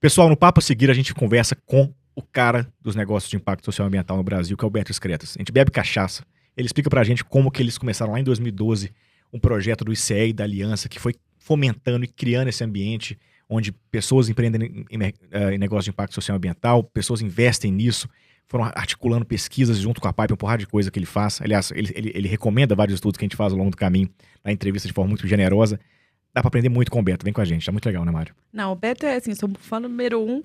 Pessoal, no papo a seguir a gente conversa com o cara dos negócios de impacto social e ambiental no Brasil, que é o Beto Excretas. A gente bebe cachaça. Ele explica pra gente como que eles começaram lá em 2012 um projeto do ICE e da Aliança que foi fomentando e criando esse ambiente onde pessoas empreendem em negócios de impacto social e ambiental, pessoas investem nisso, foram articulando pesquisas junto com a PAI, uma porrada de coisa que ele faz. Aliás, ele recomenda vários estudos que a gente faz ao longo do caminho, na entrevista de forma muito generosa. Dá pra aprender muito com o Beto. Vem com a gente, tá muito legal, né, Mário? Não, o Beto é assim, sou fã número 1.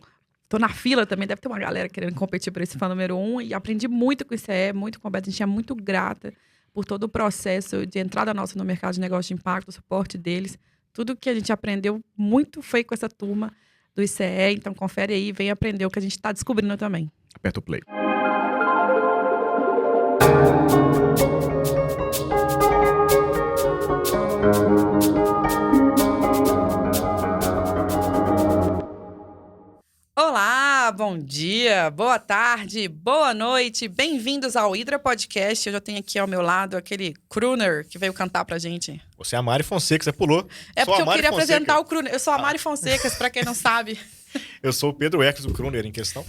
Tô na fila também, deve ter uma galera querendo competir por esse fã número 1. E aprendi muito com o ICE, muito com o Beto. A gente é muito grata por todo o processo de entrada nossa no mercado de negócio de impacto, o suporte deles. Tudo que a gente aprendeu muito foi com essa turma do ICE. Então confere aí, vem aprender o que a gente tá descobrindo também. Aperta o play. Olá, bom dia, boa tarde, boa noite, bem-vindos ao Hydra Podcast. Eu já tenho aqui ao meu lado aquele crooner que veio cantar pra gente. Você é a Mari Fonseca, você pulou. É Sou porque a eu Mari queria Fonseca. apresentar o crooner. Eu sou a Mari Fonseca, pra quem não sabe. Eu sou o Pedro Eckes, o crooner em questão.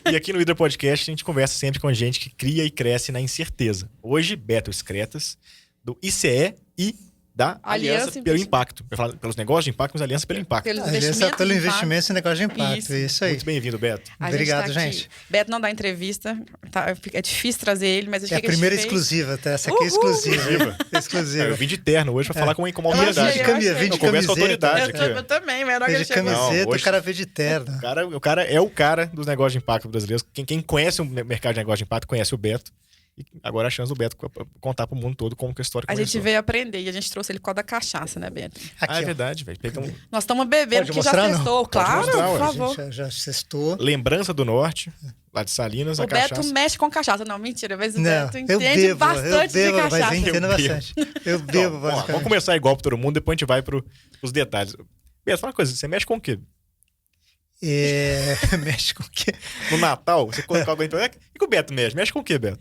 E aqui no Hydra Podcast a gente conversa sempre com gente que cria e cresce na incerteza. Hoje, Beto Excretas, do ICE e da Aliança pelo Impacto. Pelos negócios de impacto, mas Aliança pelo Impacto. Aliança pelo investimento em negócio de impacto. Isso aí. Muito bem-vindo, Beto. Obrigado, gente. Beto não dá entrevista, é difícil trazer ele, mas é a primeira exclusiva, tá? Essa aqui é exclusiva. Exclusiva. Eu vim de terno hoje pra falar com uma autoridade. Vim de camiseta. Com autoridade aqui. Eu também, mas Vim de camiseta, o cara veio de terno. O cara é o cara dos negócios de impacto brasileiros. Quem conhece o mercado de negócio de impacto conhece o Beto. E agora a chance do Beto contar pro mundo todo como que a história começou. A gente veio aprender e a gente trouxe ele por causa da cachaça, né, Beto? Aqui, é verdade, velho. Nós estamos bebendo, porque já testou, claro, mostrar, por favor. Já testou. Lembrança do Norte, lá de Salinas, o a cachaça. Beto mexe com cachaça. Não, mentira, mas o Não, Beto entende bastante de cachaça. Mas entendo bastante. Eu bebo bastante. Vamos começar igual pra todo mundo, depois a gente vai pros detalhes. Beto, fala uma coisa, você mexe com o quê? Mexe com o quê? No Natal, você coloca alguém... E que o Beto mexe? Mexe com o quê, Beto?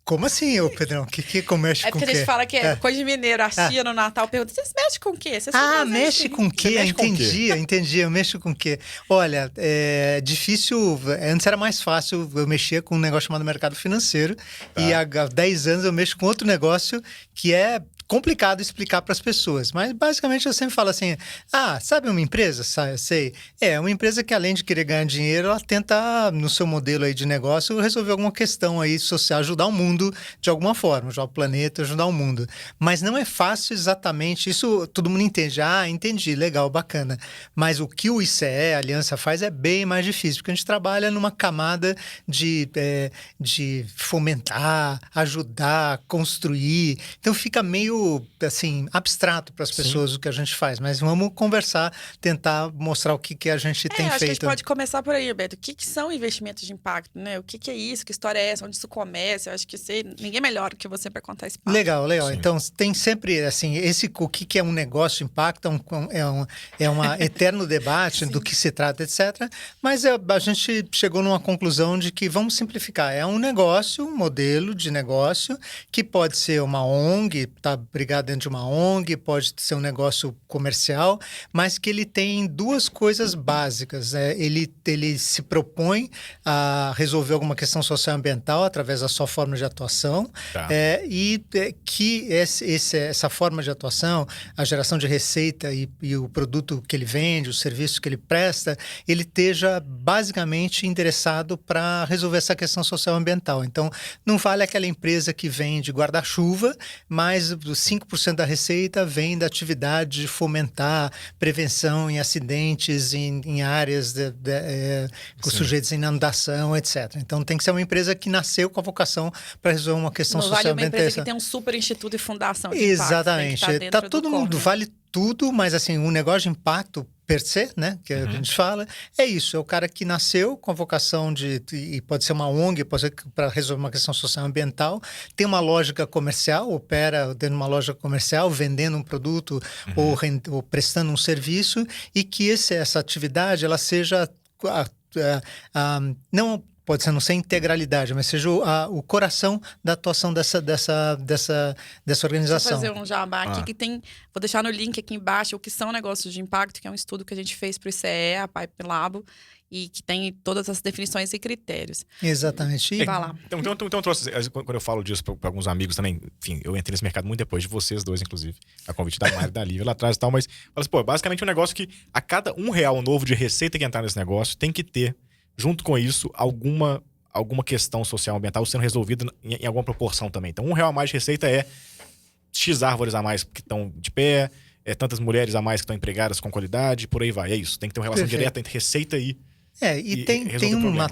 Como assim, ô Pedrão? Que mexe com o quê? É porque a gente fala que é coisa de mineiro. A tia no Natal pergunta, vocês mexem com o quê? Mexe com o quê? Entendi. Eu mexo com o quê? Olha, é difícil... Antes era mais fácil, eu mexia com um negócio chamado mercado financeiro. Tá. E há 10 anos eu mexo com outro negócio que é complicado explicar para as pessoas, mas basicamente eu sempre falo assim, sabe uma empresa? Sei. É uma empresa que além de querer ganhar dinheiro, ela tenta, no seu modelo aí de negócio, resolver alguma questão aí social, ajudar o mundo de alguma forma, ajudar o planeta, ajudar o mundo. Mas não é fácil exatamente, isso todo mundo entende. Entendi, legal, bacana. Mas o que o ICE, a Aliança, faz é bem mais difícil, porque a gente trabalha numa camada de fomentar, ajudar, construir. Então fica meio assim, abstrato para as pessoas o que a gente faz, mas vamos conversar, tentar mostrar o que a gente tem acho feito. Que a gente pode começar por aí, Beto. O que são investimentos de impacto, né? O que é isso? Que história é essa? Onde isso começa? Eu acho que ninguém melhor que você para contar esse papo. Legal. Sim. Então, tem sempre, assim, o que é um negócio de impacto é um eterno debate do que se trata, etc. Mas a gente chegou numa conclusão de que vamos simplificar. É um negócio, um modelo de negócio que pode ser uma ONG, tá brigado dentro de uma ONG, pode ser um negócio comercial, mas que ele tem duas coisas básicas. Ele se propõe a resolver alguma questão social e ambiental através da sua forma de atuação, que essa forma de atuação, a geração de receita e o produto que ele vende, o serviço que ele presta, ele esteja basicamente interessado para resolver essa questão social e ambiental. Então, não vale aquela empresa que vende guarda-chuva, mas 5% da receita vem da atividade de fomentar prevenção em acidentes em áreas com sujeitos em inundação, etc. Então tem que ser uma empresa que nasceu com a vocação para resolver uma questão social ambiental. Vale uma empresa que tem um super instituto e fundação de Exatamente. impacto. Tá todo mundo, vale tudo, mas assim, um negócio de impacto per se, né, que a gente fala, é isso, é o cara que nasceu com a vocação e pode ser uma ONG, pode ser para resolver uma questão social ambiental, tem uma lógica comercial, opera dentro de uma loja comercial, vendendo um produto ou prestando um serviço, e que essa atividade, ela seja não pode ser não ser integralidade, mas seja o coração da atuação dessa organização. Vou fazer um jabá aqui que tem... Vou deixar no link aqui embaixo o que são negócios de impacto, que é um estudo que a gente fez para o ICE, a Pipe Labo, e que tem todas as definições e critérios. Exatamente. Vai lá. Então eu trouxe, quando eu falo disso para alguns amigos também, enfim, eu entrei nesse mercado muito depois de vocês dois, inclusive, a convite da Mari e da Lívia lá atrás e tal, mas fala assim, pô, basicamente um negócio que a cada R$1 novo de receita que entrar nesse negócio, tem que ter, junto com isso, alguma questão social ambiental sendo resolvida em alguma proporção também. Então, R$1 a mais de receita é X árvores a mais que estão de pé, tantas mulheres a mais que estão empregadas com qualidade, por aí vai. É isso, tem que ter uma relação direta entre receita e tem uma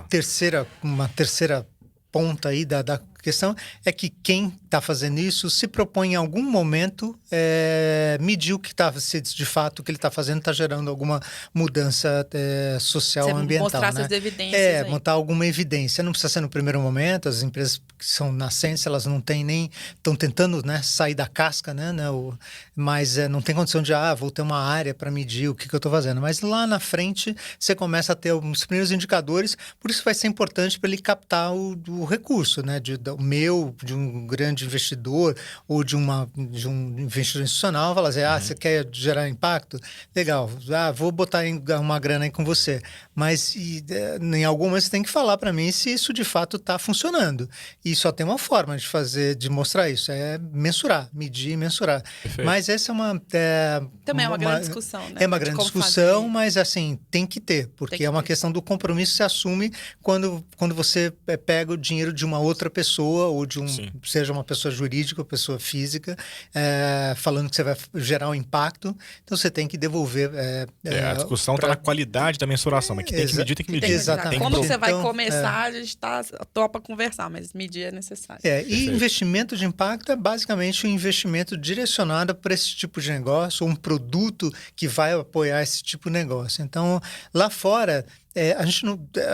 terceira ponta aí da questão, é que quem está fazendo isso se propõe em algum momento medir o que está, se de fato o que ele está fazendo está gerando alguma mudança social, ambiental. Mostrar essas evidências. Montar alguma evidência. Não precisa ser no primeiro momento, as empresas que são nascentes, elas não têm nem... Estão tentando, né, sair da casca, né, mas não tem condição de, vou ter uma área para medir o que eu estou fazendo. Mas lá na frente, você começa a ter os primeiros indicadores, por isso vai ser importante para ele captar o recurso, né, de um grande investidor ou de um investidor institucional, falar assim, você quer gerar impacto? Legal, vou botar uma grana aí com você. Mas em algum momento você tem que falar para mim se isso de fato está funcionando. E só tem uma forma de mostrar isso, é mensurar, medir e mensurar. Perfeito. Mas essa é uma... Também é uma grande discussão, né? É uma grande discussão, mas assim, tem que ter, porque é uma questão do compromisso que se assume quando você pega o dinheiro de uma outra pessoa, ou seja uma pessoa jurídica ou pessoa física, falando que você vai gerar um impacto, então você tem que devolver. A discussão está na qualidade da mensuração, mas que tem que medir, tem que medir. Exatamente. Quando você vai começar, a gente topa conversar, mas medir é necessário. E investimento de impacto é basicamente um investimento direcionado para esse tipo de negócio, ou um produto que vai apoiar esse tipo de negócio. Então, lá fora...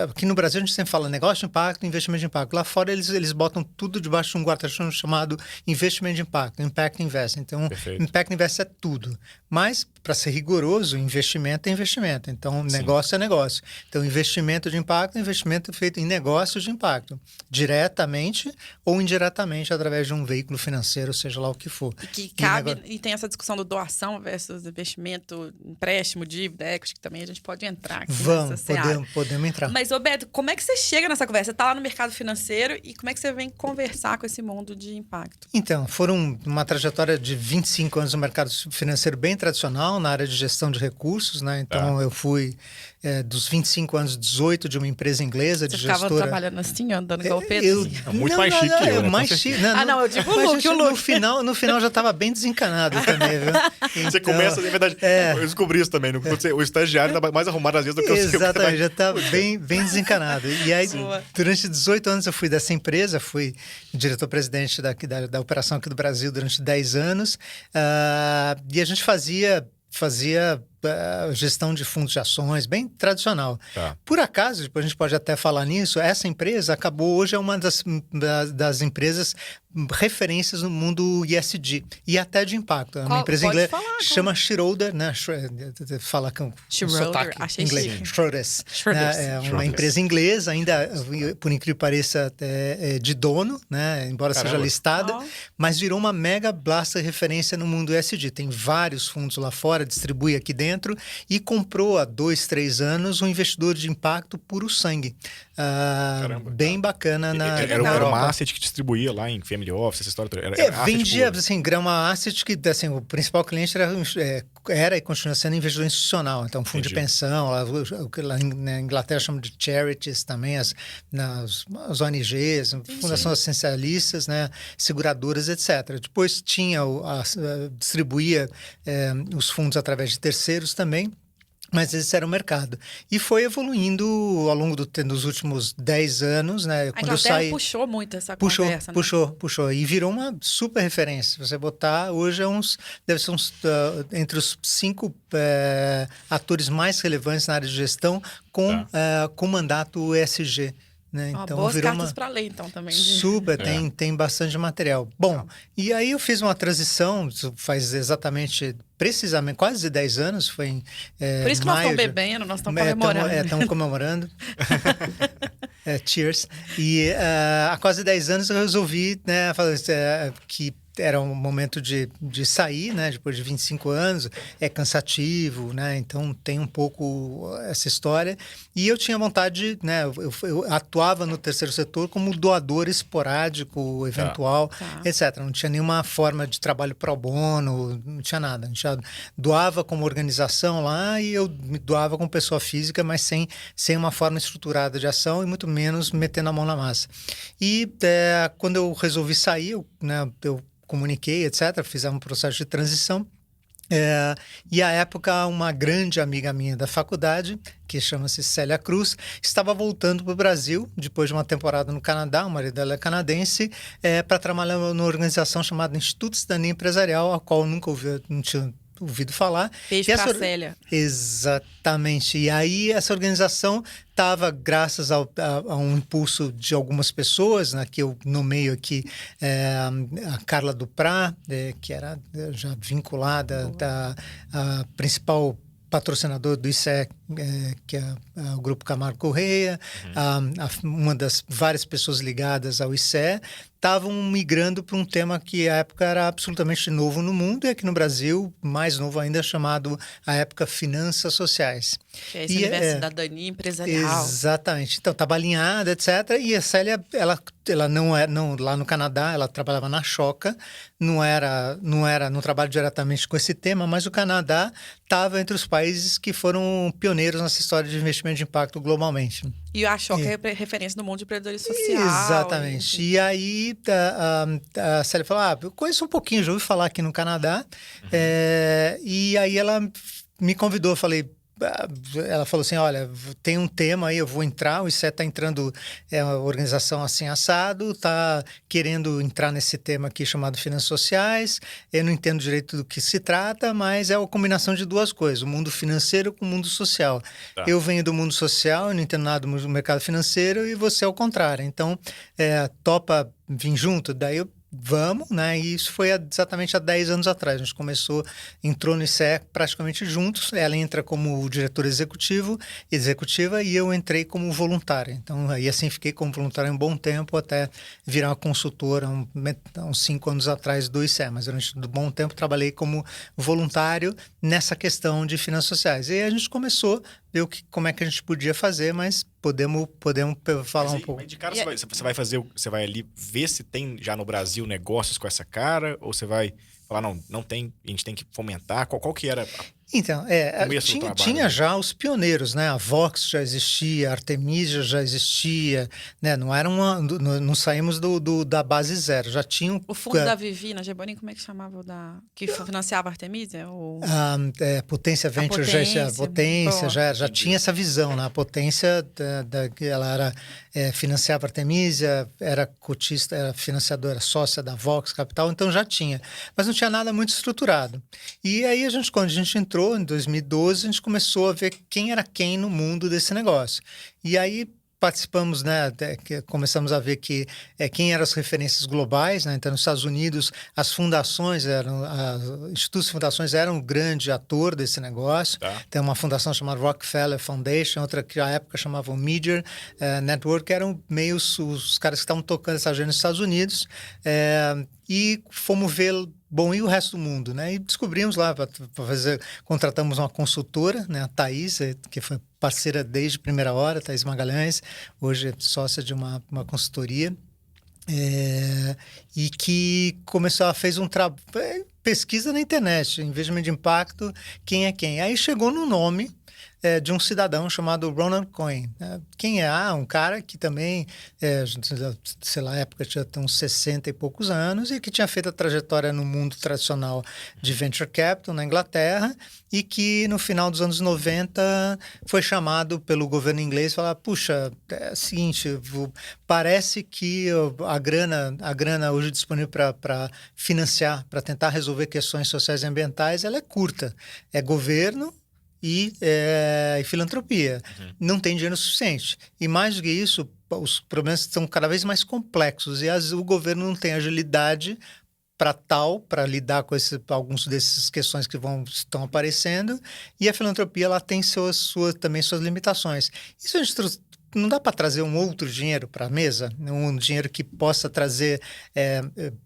aqui no Brasil a gente sempre fala negócio de impacto, investimento de impacto. Lá fora eles botam tudo debaixo de um guarda-chuva chamado investimento de impacto, Impact Invest. Então, perfeito. Impact Invest é tudo. Mas, para ser rigoroso, investimento é investimento. Então, negócio é negócio. Então, investimento de impacto é investimento feito em negócios de impacto. Diretamente ou indiretamente através de um veículo financeiro, seja lá o que for. E que cabe, e tem essa discussão do doação versus investimento, empréstimo, dívida, equity, que também a gente pode entrar aqui nessa seara. Podemos entrar. Mas, Beto, como é que você chega nessa conversa? Você está lá no mercado financeiro e como é que você vem conversar com esse mundo de impacto? Então, foram uma trajetória de 25 anos no mercado financeiro bem tradicional, na área de gestão de recursos, né? Então, eu fui dos 25 anos, 18 de uma empresa inglesa de gestora. Você ficava trabalhando assim, andando igual o Pedro? Muito mais chique que eu, né? Mais chique. Eu digo o look. No final já estava bem desencanado também, viu? Então, você começa, na verdade, eu descobri isso também. O estagiário está mais arrumado às vezes do que eu. Exatamente, já está bem desencanado. E aí, durante 18 anos eu fui dessa empresa, fui diretor-presidente da operação aqui do Brasil durante 10 anos. E a gente fazia gestão de fundos de ações, bem tradicional. Por acaso, depois a gente pode até falar nisso, essa empresa acabou hoje é uma das empresas referências no mundo ESG e até de impacto. É uma empresa inglesa, chama Schroeder, né? Fala com sotaque inglês. Schroders. É uma empresa inglesa, ainda, por incrível que pareça, de dono, né? Embora seja listada, mas virou uma mega blaster referência no mundo ESG. Tem vários fundos lá fora, distribui aqui dentro e comprou há 2, 3 anos um investidor de impacto puro sangue. Bem bacana na Era uma asset que distribuía lá em Family Office, essa história toda. Vendia, assim, uma asset que, assim, o principal cliente era e continua sendo investidor institucional. Então, fundo de pensão, o que lá na Inglaterra chamam de charities também, as ONGs, fundações assistencialistas, né, seguradoras, etc. Depois distribuía os fundos através de terceiros também. Mas esse era o mercado. E foi evoluindo ao longo dos últimos 10 anos, né? Quando eu saí, puxou muito essa conversa, né? Puxou. E virou uma super referência. Se você botar, hoje deve ser entre os 5 atores mais relevantes na área de gestão com mandato ESG. Né? Então, boas cartas para ler, então, também. Super, tem bastante material. Bom, e aí eu fiz uma transição, faz precisamente, quase 10 anos, foi em Por isso que nós estamos bebendo, nós estamos comemorando. Estamos comemorando. Cheers. E há quase 10 anos eu resolvi, né, que era um momento de sair, né? Depois de 25 anos, é cansativo, né? Então tem um pouco essa história. E eu tinha vontade, né? Eu atuava no terceiro setor como doador esporádico, eventual, etc. Não tinha nenhuma forma de trabalho pro bono, não tinha nada. A gente já doava como organização lá e eu me doava como pessoa física, mas sem uma forma estruturada de ação e muito menos metendo a mão na massa. E quando eu resolvi sair, eu comuniquei, etc., fizemos um processo de transição. E à época, uma grande amiga minha da faculdade, que chama-se Célia Cruz, estava voltando para o Brasil, depois de uma temporada no Canadá, o marido dela é canadense, para trabalhar numa organização chamada Instituto de Cidadania Empresarial, a qual eu nunca não tinha ouvido falar. Beijo pra Célia. Exatamente. E aí essa organização estava, graças a um impulso de algumas pessoas, né, que eu nomeio aqui, a Carla Duprá, que era já vinculada a principal patrocinador do ICE, que é o Grupo Camargo Correia, uma das várias pessoas ligadas ao ICE, estavam migrando para um tema que à época era absolutamente novo no mundo e aqui no Brasil, mais novo ainda, chamado, à época, Finanças Sociais. Que é esse universo de cidadania empresarial. Exatamente. Então, estava alinhada, etc. E a Célia, ela não lá no Canadá, ela trabalhava na Choca, não trabalha diretamente com esse tema, mas o Canadá estava entre os países que foram pioneiros nessa história de investimento de impacto globalmente. E a Choca é referência no mundo de empreendedorismo social. Exatamente. E aí a Célia falou, eu conheço um pouquinho, já ouvi falar aqui no Canadá. E aí ela me convidou, ela falou assim, olha, tem um tema aí, eu vou entrar, o ICE está entrando, é uma organização assim assado, está querendo entrar nesse tema aqui chamado Finanças Sociais, eu não entendo direito do que se trata, mas é uma combinação de duas coisas, o mundo financeiro com o mundo social. Tá. Eu venho do mundo social, eu não entendo nada do mercado financeiro e você é o contrário, então topa vir junto? Daí eu vamos, né? E isso foi exatamente há 10 anos atrás. A gente entrou no ICE praticamente juntos. Ela entra como diretora executiva e eu entrei como voluntária. Então, aí assim fiquei como voluntária um bom tempo até virar uma consultora uns 5 anos atrás do ICE. Mas durante um bom tempo trabalhei como voluntário nessa questão de finanças sociais. E aí a gente começou a ver como é que a gente podia fazer, mas podemos falar um pouco. Mas de cara você vai ali ver se tem já no Brasil negócios com essa cara, ou você vai falar, não tem, a gente tem que fomentar? Qual que era Então, tinha já os pioneiros, né? A Vox já existia, a Artemisia já existia, né? Não saímos da base zero, já tinham... O fundo da Vivi, na Geboni, como é que chamava que financiava a Artemisia? Potência Venture, já tinha essa visão, né? A Potência, ela financiava a Artemisia, era cotista, era financiadora, sócia da Vox Capital, então já tinha. Mas não tinha nada muito estruturado. E aí, quando a gente entrou em 2012, a gente começou a ver quem era quem no mundo desse negócio. E aí participamos, né, começamos a ver quem eram as referências globais, né? Então, nos Estados Unidos, as fundações institutos e fundações eram um grande ator desse negócio. Tá. Tem uma fundação chamada Rockefeller Foundation, outra que à época chamavam Media Network, eram meio os caras que estavam tocando essa agenda nos Estados Unidos. E fomos ver, e o resto do mundo, né? E descobrimos lá, contratamos uma consultora, né? A Thaís, que foi parceira desde a primeira hora, Thaís Magalhães, hoje é sócia de uma consultoria, e que fez pesquisa na internet, investimento de impacto, quem é quem. Aí chegou no nome de um cidadão chamado Ronald Cohen. Quem é? Um cara que também, sei lá, na época tinha uns 60 e poucos anos e que tinha feito a trajetória no mundo tradicional de venture capital na Inglaterra e que no final dos anos 90 foi chamado pelo governo inglês e falou, puxa, é o seguinte, parece que a grana hoje disponível para financiar, para tentar resolver questões sociais e ambientais, ela é curta. É governo e filantropia. Não tem dinheiro suficiente. E mais do que isso, os problemas são cada vez mais complexos e o governo não tem agilidade para lidar com alguns dessas questões que estão aparecendo, e a filantropia ela tem também suas limitações. Isso a gente não dá para trazer um outro dinheiro para a mesa, um dinheiro que possa trazer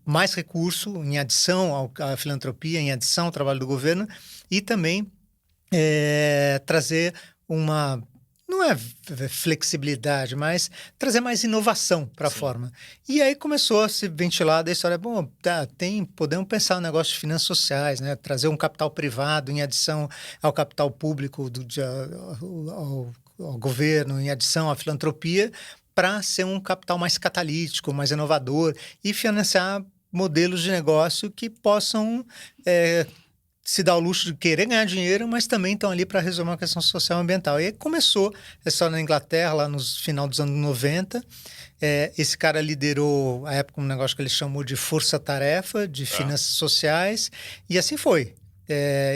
mais recurso em adição à filantropia, em adição ao trabalho do governo, e também trazer uma... Não é flexibilidade, mas trazer mais inovação para a forma. E aí começou a se ventilar da história, bom, podemos pensar no negócio de finanças sociais, né? Trazer um capital privado em adição ao capital público, ao governo, em adição à filantropia, para ser um capital mais catalítico, mais inovador e financiar modelos de negócio que possam... se dá o luxo de querer ganhar dinheiro, mas também estão ali para resolver uma questão social e ambiental. E aí começou a história na Inglaterra, lá no final dos anos 90. Esse cara liderou, à época, um negócio que ele chamou de força-tarefa, de finanças sociais, e assim foi.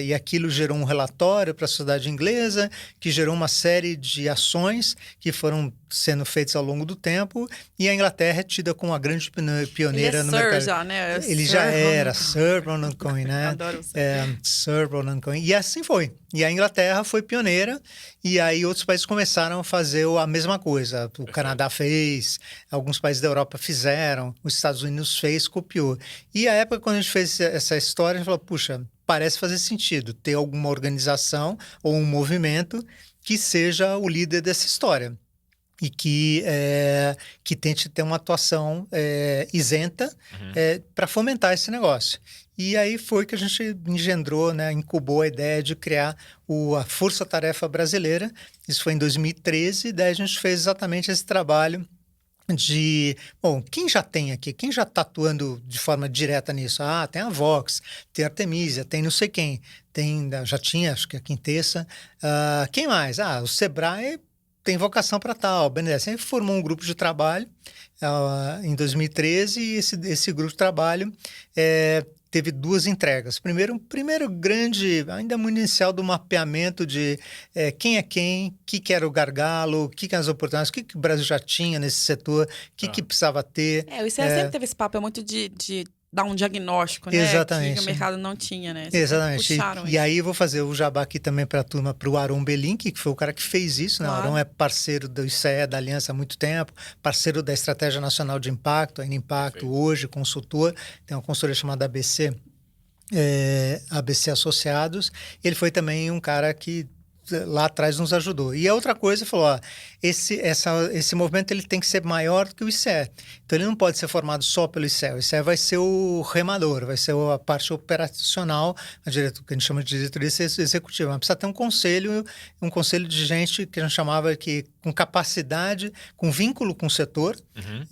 E aquilo gerou um relatório para a sociedade inglesa, que gerou uma série de ações que foram sendo feitas ao longo do tempo, e a Inglaterra é tida como uma grande pioneira no mercado. Já, né? Ele já era Sir Ronan Cohen, né? Adoro Sir Ronan Cohen. E assim foi. E a Inglaterra foi pioneira, e aí outros países começaram a fazer a mesma coisa. O Canadá fez, alguns países da Europa fizeram, os Estados Unidos fez, copiou. E a época, quando a gente fez essa história, a gente falou, puxa, parece fazer sentido ter alguma organização ou um movimento que seja o líder dessa história e que tente ter uma atuação isenta para fomentar esse negócio. E aí foi que a gente engendrou, né, incubou a ideia de criar a Força Tarefa Brasileira. Isso foi em 2013, daí a gente fez exatamente esse trabalho bom, quem já tem aqui? Quem já está atuando de forma direta nisso? Tem a Vox, tem a Artemisia, tem não sei quem, já tinha, acho que a Quintessa. Quem mais? O Sebrae tem vocação para tal. O BNDES aí formou um grupo de trabalho em 2013 e esse grupo de trabalho teve 2 entregas. Primeiro grande, ainda muito inicial, do mapeamento de quem é quem, o que era o gargalo, o que eram as oportunidades, o que o Brasil já tinha nesse setor, o que precisava ter. O ICE sempre teve esse papel muito de dar um diagnóstico, né? Exatamente. Que o mercado não tinha, né? Exatamente. E aí eu vou fazer o jabá aqui também para a turma, para o Aron Belink, que foi o cara que fez isso, né? Claro. O Aron é parceiro do ICE, da Aliança há muito tempo, parceiro da Estratégia Nacional de Impacto, ainda Impacto hoje, consultor, tem uma consultoria chamada ABC, ABC Associados. Ele foi também um cara que lá atrás nos ajudou. E a outra coisa, falou, esse movimento ele tem que ser maior do que o ICE. Então ele não pode ser formado só pelo ICE. O ICE vai ser o remador, vai ser a parte operacional, que a gente chama de diretoria executiva. Mas precisa ter um conselho de gente que a gente chamava com capacidade, com vínculo com o setor,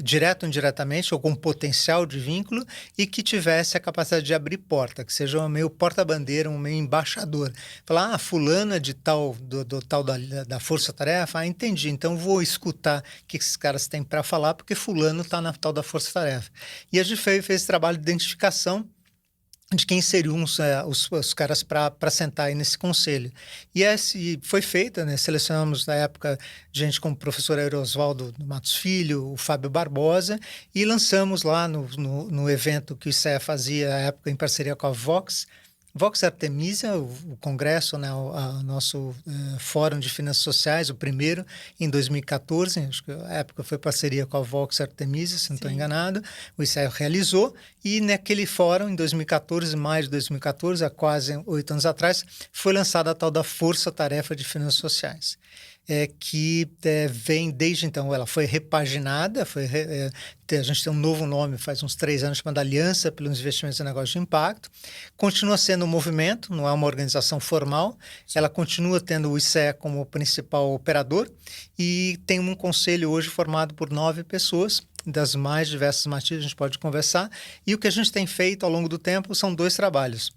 direto ou indiretamente, ou com potencial de vínculo, e que tivesse a capacidade de abrir porta, que seja um meio porta-bandeira, um meio embaixador. Falar, fulana de tal, da força-tarefa, entendi, então vou escutar o que esses caras têm para falar, porque fulano está na tal da força-tarefa. E a gente fez esse trabalho de identificação de quem seriam os caras para sentar aí nesse conselho. E foi feita, né? Selecionamos, na época, gente como o professor Oswaldo Matos Filho, o Fábio Barbosa, e lançamos lá no evento que o ICE fazia, na época, em parceria com a Vox Artemisia, o congresso, né, o nosso Fórum de Finanças Sociais, o primeiro, em 2014, acho que a época foi parceria com a Vox Artemisia, se não estou enganado, o ICE realizou, e naquele fórum, em 2014, maio de 2014, há quase 8 anos atrás, foi lançada a tal da Força Tarefa de Finanças Sociais. Que vem desde então, ela foi repaginada, a gente tem um novo nome faz uns 3 anos, chamado Aliança pelos Investimentos em Negócios de Impacto, continua sendo um movimento, não é uma organização formal, ela continua tendo o ICE como principal operador e tem um conselho hoje formado por 9 pessoas, das mais diversas matizes, a gente pode conversar, e o que a gente tem feito ao longo do tempo são 2 trabalhos,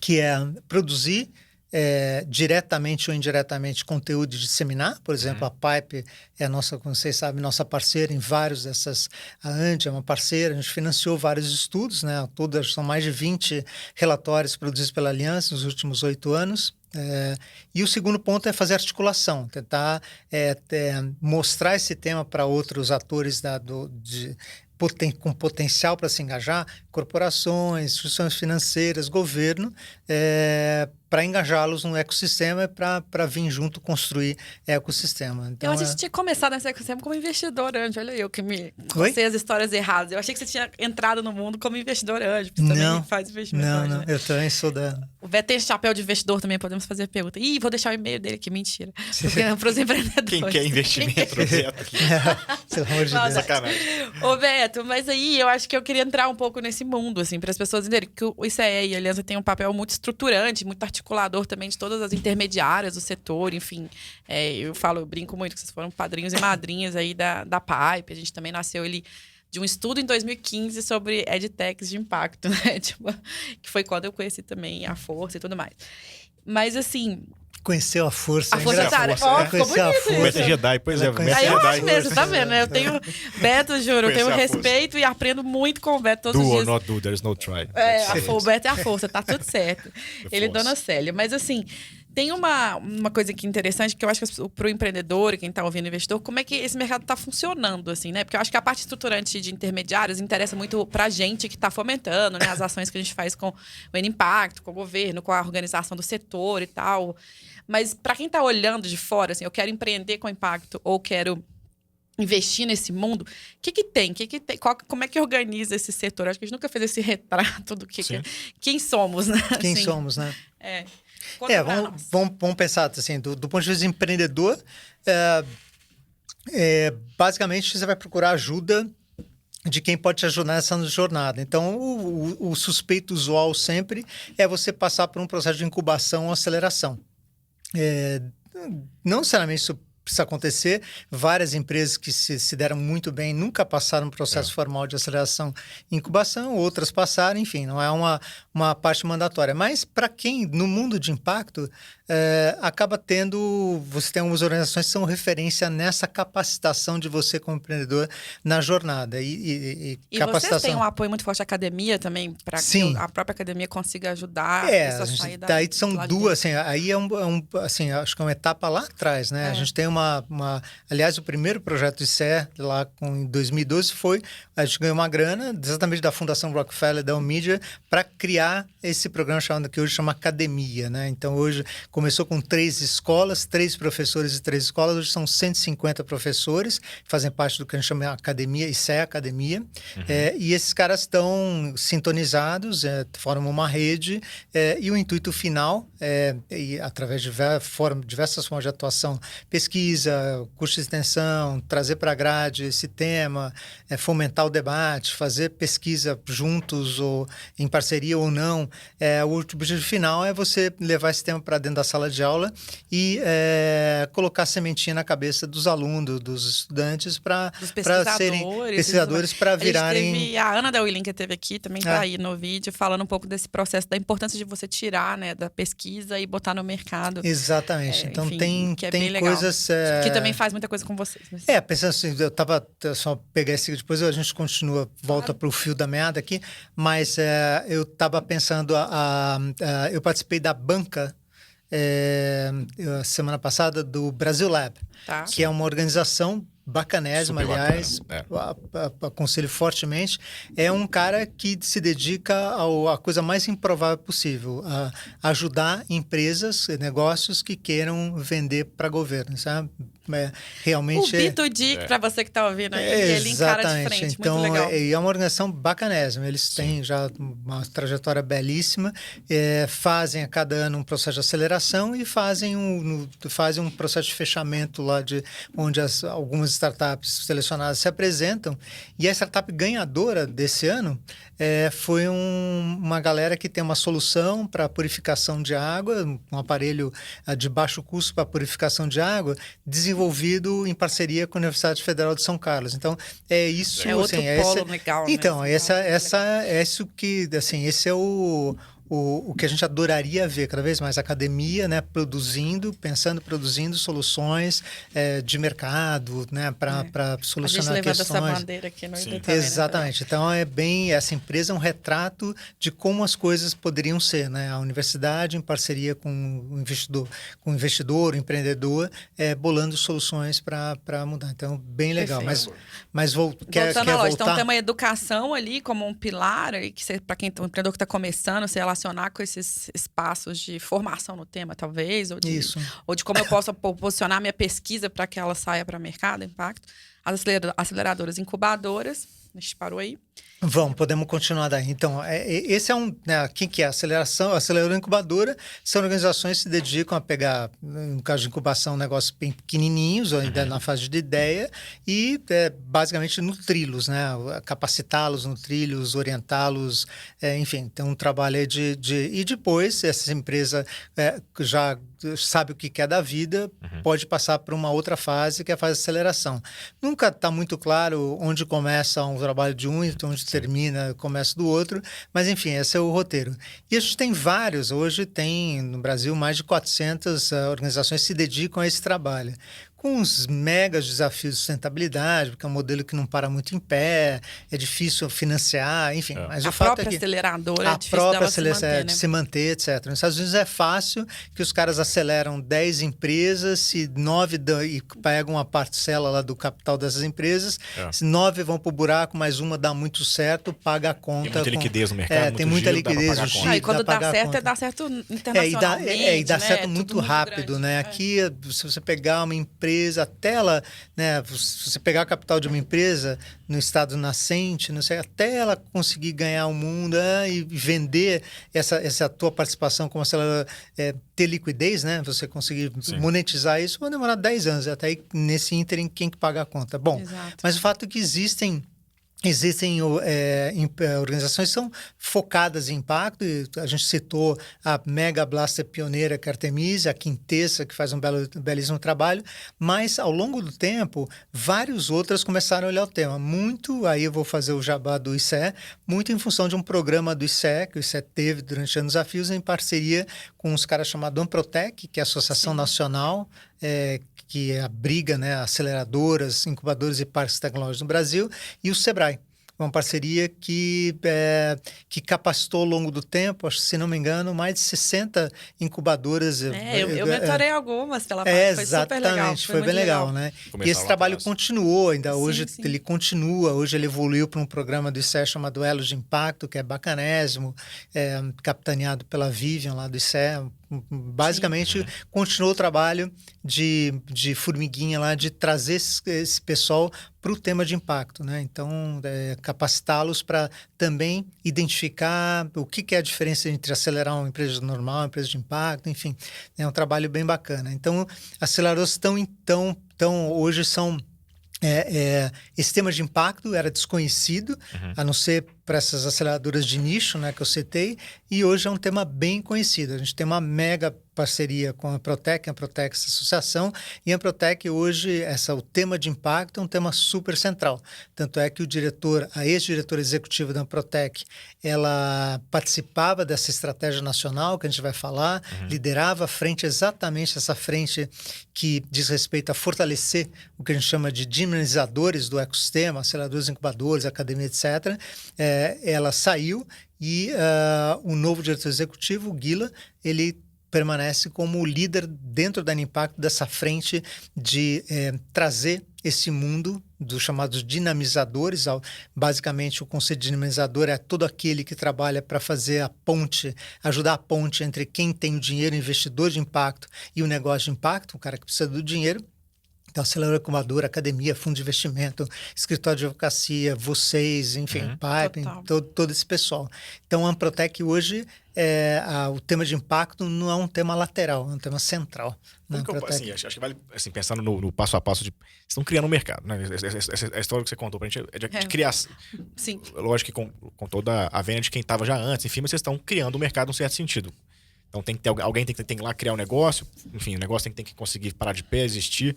que é produzir diretamente ou indiretamente conteúdo e disseminar. Por exemplo, a Pipe é como vocês sabem, nossa parceira em vários dessas. A Andi é uma parceira, a gente financiou vários estudos, né? Todas são mais de 20 relatórios produzidos pela Aliança nos últimos 8 anos. E o segundo ponto é fazer articulação, tentar mostrar esse tema para outros atores com potencial para se engajar, corporações, instituições financeiras, governo, para engajá-los no ecossistema, para vir junto construir ecossistema. Então, eu achei que você tinha começado nesse ecossistema como investidor anjo. Olha eu que me Oi? sei as histórias erradas. Eu achei que você tinha entrado no mundo como investidor anjo. Você também faz investimento anjo, não. né? Eu também sou da... O Beto tem chapéu de investidor também, podemos fazer a pergunta. Ih, vou deixar o e-mail dele aqui, mentira. Para os empreendedores. Quem quer investimento, Beto? Pelo amor de Deus. Sacanagem. Ô, Beto, mas aí eu acho que eu queria entrar um pouco nesse mundo, assim, para as pessoas entenderem que o ICE e a Aliança tem um papel muito estruturante, muito articulador também de todas as intermediárias do setor, enfim. Eu brinco muito que vocês foram padrinhos e madrinhas aí da Pipe. A gente também nasceu de um estudo em 2015 sobre edtechs de impacto, né? Tipo, que foi quando eu conheci também a Força e tudo mais. Mas, assim... Conheceu a força. A força tá... Conheceu a força. O Beto é Jedi, pois é. Aí eu acho mesmo, tá vendo, né? Eu tenho... Beto, juro, eu tenho respeito e aprendo muito com o Beto todos os dias. Do or not do, there's no try. O Beto é a força, tá tudo certo. Ele é Dona Célia. Mas, assim... Tem uma coisa aqui interessante que eu acho que para o empreendedor e quem está ouvindo o investidor, como é que esse mercado está funcionando, assim, né? Porque eu acho que a parte estruturante de intermediários interessa muito para a gente que está fomentando, né? As ações que a gente faz com o N-Impacto, com o governo, com a organização do setor e tal. Mas para quem está olhando de fora, assim, eu quero empreender com impacto ou quero investir nesse mundo, o que tem? Como é que organiza esse setor? Acho que a gente nunca fez esse retrato do quem somos, né? Quem assim, somos, né? Vamos pensar assim, do ponto de vista empreendedor, basicamente você vai procurar ajuda de quem pode te ajudar nessa jornada. Então, o suspeito usual sempre é você passar por um processo de incubação ou aceleração. Não necessariamente isso precisa acontecer. Várias empresas que se deram muito bem nunca passaram um processo formal de aceleração e incubação, outras passaram, enfim, não é uma parte mandatória. Mas para quem, no mundo de impacto, acaba você tem algumas organizações que são referência nessa capacitação de você como empreendedor na jornada. E capacitação. Vocês têm um apoio muito forte da academia também, para que a própria academia consiga ajudar essa saída? Daí são duas, assim, aí assim, acho que é uma etapa lá atrás, né? A gente tem aliás, o primeiro projeto de ICE, lá em 2012, a gente ganhou uma grana, exatamente da Fundação Rockefeller, da Omidia, para criar esse programa que hoje chama Academia, né? Então, hoje começou com 3 escolas, 3 professores de 3 escolas, hoje são 150 professores, que fazem parte do que a gente chama de Academia, ICE Academia, e esses caras estão sintonizados, formam uma rede, e o intuito final através de diversas formas de atuação, pesquisa, curso de extensão, trazer para a grade esse tema, fomentar o debate, fazer pesquisa juntos ou em parceria ou não. O objetivo final é você levar esse tema para dentro da sala de aula e colocar sementinha na cabeça dos alunos, dos estudantes, para serem pesquisadores, para virarem... A Ana da Willing, que esteve aqui, também está aí no vídeo, falando um pouco desse processo, da importância de você tirar, né, da pesquisa e botar no mercado. Exatamente. Então, enfim, tem coisas... Que também faz muita coisa com vocês. Mas... pensando assim, eu só pegar esse depois a gente continua, volta para o fio da meada aqui, mas eu estava pensando, eu participei da banca semana passada do Brasil Lab, que é uma organização bacanésima, aliás, aconselho fortemente. É um cara que se dedica à coisa mais improvável possível, a ajudar empresas, negócios que queiram vender para governo, sabe? Realmente o B2D, para você que está ouvindo aí, ele encara de frente, então, muito legal. É uma organização bacanésima, eles têm já uma trajetória belíssima, fazem a cada ano um processo de aceleração e fazem um processo de fechamento lá onde algumas startups selecionadas se apresentam, e a startup ganhadora desse ano foi uma galera que tem uma solução para purificação de água, um aparelho de baixo custo para purificação de água, desenvolvido em parceria com a Universidade Federal de São Carlos. Então, isso... É outro polo legal, então, né? isso que, assim, esse é o que a gente adoraria ver cada vez mais, a academia, né, produzindo soluções de mercado, né, para solucionar questões. A gente levando essa bandeira aqui no também, exatamente. Né? Então, essa empresa é um retrato de como as coisas poderiam ser, né? A universidade, em parceria com o investidor, o empreendedor, bolando soluções para mudar. Então, bem legal. Mas quer voltar? Então, tem uma educação ali como um pilar, e que para quem o empreendedor que está começando, sei lá, relacionar com esses espaços de formação no tema, talvez, Isso. ou de como eu posso posicionar minha pesquisa para que ela saia para o mercado, impacto. As aceleradoras incubadoras, a gente parou aí. Podemos continuar daí. Então, esse é quem que é? Aceleradora incubadora são organizações que se dedicam a pegar, no caso de incubação, negócios bem pequenininhos, ou ainda na fase de ideia, e basicamente nutri-los, né? Capacitá-los, nutri-los, orientá-los, enfim, tem um trabalho aí E depois, essa empresa já sabe o que quer da vida, pode passar para uma outra fase, que é a fase de aceleração. Nunca está muito claro onde começa um trabalho de um e onde termina, começa do outro, mas enfim, esse é o roteiro. E a gente tem vários, hoje tem no Brasil mais de 400 organizações que se dedicam a esse trabalho. Com uns megas desafios de sustentabilidade, porque é um modelo que não para muito em pé, é difícil financiar, enfim. Mas a o fato própria é que aceleradora a própria se manter, né? se manter, etc. Nos Estados Unidos é fácil que os caras aceleram 10 empresas, se 9 e pegam uma parcela lá do capital dessas empresas, se 9 vão para o buraco, mais uma dá muito certo, paga a conta. Tem muita liquidez no mercado, tem muita liquidez, o giro, e quando dá certo, dá certo internacionalmente. E dá certo muito rápido, grande, né? Aqui, se você pegar uma empresa, até ela, né? Se você pegar a capital de uma empresa no estado nascente, não sei, até ela conseguir ganhar o mundo e vender essa tua participação como se ela ter liquidez, né? Você conseguir monetizar isso, vai demorar 10 anos, até aí nesse ínterim quem que paga a conta. Bom, mas o fato é que existem organizações que são focadas em impacto. A gente citou a Mega Blaster pioneira, que é a Artemisia, a Quintessa, que faz um belíssimo trabalho, mas ao longo do tempo, várias outras começaram a olhar o tema. Muito, aí eu vou fazer o jabá do ICE, muito em função de um programa do ICE, que o ICE teve durante anos desafios, em parceria com uns caras chamados Amprotec, que é a Associação Nacional, que abriga, né, aceleradoras, incubadoras e parques tecnológicos no Brasil, e o Sebrae. Uma parceria que capacitou ao longo do tempo, acho que, se não me engano, mais de 60 incubadoras. Eu mentorei algumas pela parte, foi super legal. Foi bem legal, né? E esse trabalho continuou, ainda hoje ele continua, hoje ele evoluiu para um programa do ICE chamado Elos de Impacto, que é bacanésimo, capitaneado pela Vivian lá do ICE. Basicamente, continuou o trabalho de formiguinha lá, de trazer esse pessoal para o tema de impacto, né? Então, capacitá-los para também identificar o que é a diferença entre acelerar uma empresa normal, uma empresa de impacto, enfim. É um trabalho bem bacana. Então, aceleradores hoje são... esse tema de impacto era desconhecido, a não ser para essas aceleradoras de nicho, né, que eu citei, e hoje é um tema bem conhecido. A gente tem uma mega parceria com a Amprotec, essa associação, e a Amprotec hoje, o tema de impacto é um tema super central. Tanto é que a ex-diretora executiva da Amprotec, ela participava dessa estratégia nacional que a gente vai falar, liderava a frente, exatamente essa frente que diz respeito a fortalecer o que a gente chama de dinamizadores do ecossistema, aceleradores, incubadores, academia, etc. Ela saiu e o novo diretor executivo, o Guila, ele permanece como líder dentro da Animpacto dessa frente de trazer esse mundo dos chamados dinamizadores. Basicamente, o conceito de dinamizador é todo aquele que trabalha para fazer a ponte, ajudar a ponte entre quem tem o dinheiro, investidor de impacto, e o negócio de impacto, o cara que precisa do dinheiro. Então, aceleradora, incubadora, academia, fundo de investimento, escritório de advocacia, vocês, enfim, Pipe, todo esse pessoal. Então, a Amprotec hoje, o tema de impacto não é um tema lateral, é um tema central. Acho que vale, assim, pensando no passo a passo, vocês estão criando um mercado, né? Essa história que você contou pra gente é de criar. Sim. Lógico que com toda a venda de quem estava já antes, enfim, mas vocês estão criando um mercado num certo sentido. Então, alguém tem que ir lá criar um negócio, enfim, o negócio tem que conseguir parar de pé, existir.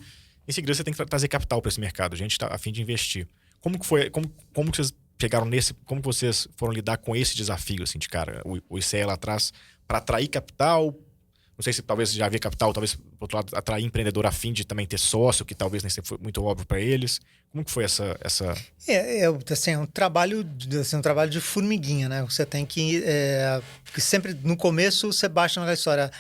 Em seguida, você tem que trazer capital para esse mercado. A gente está a fim de investir. Como que foi? Como que vocês chegaram nesse? Como que vocês foram lidar com esse desafio, assim, de cara? O ICE lá atrás, para atrair capital. Não sei se talvez já havia capital, talvez, por outro lado, atrair empreendedor a fim de também ter sócio, que talvez nem sempre foi muito óbvio para eles. Como que foi essa... Assim, é um trabalho de formiguinha, né? Você tem que... Porque sempre, no começo, você baixa naquela história.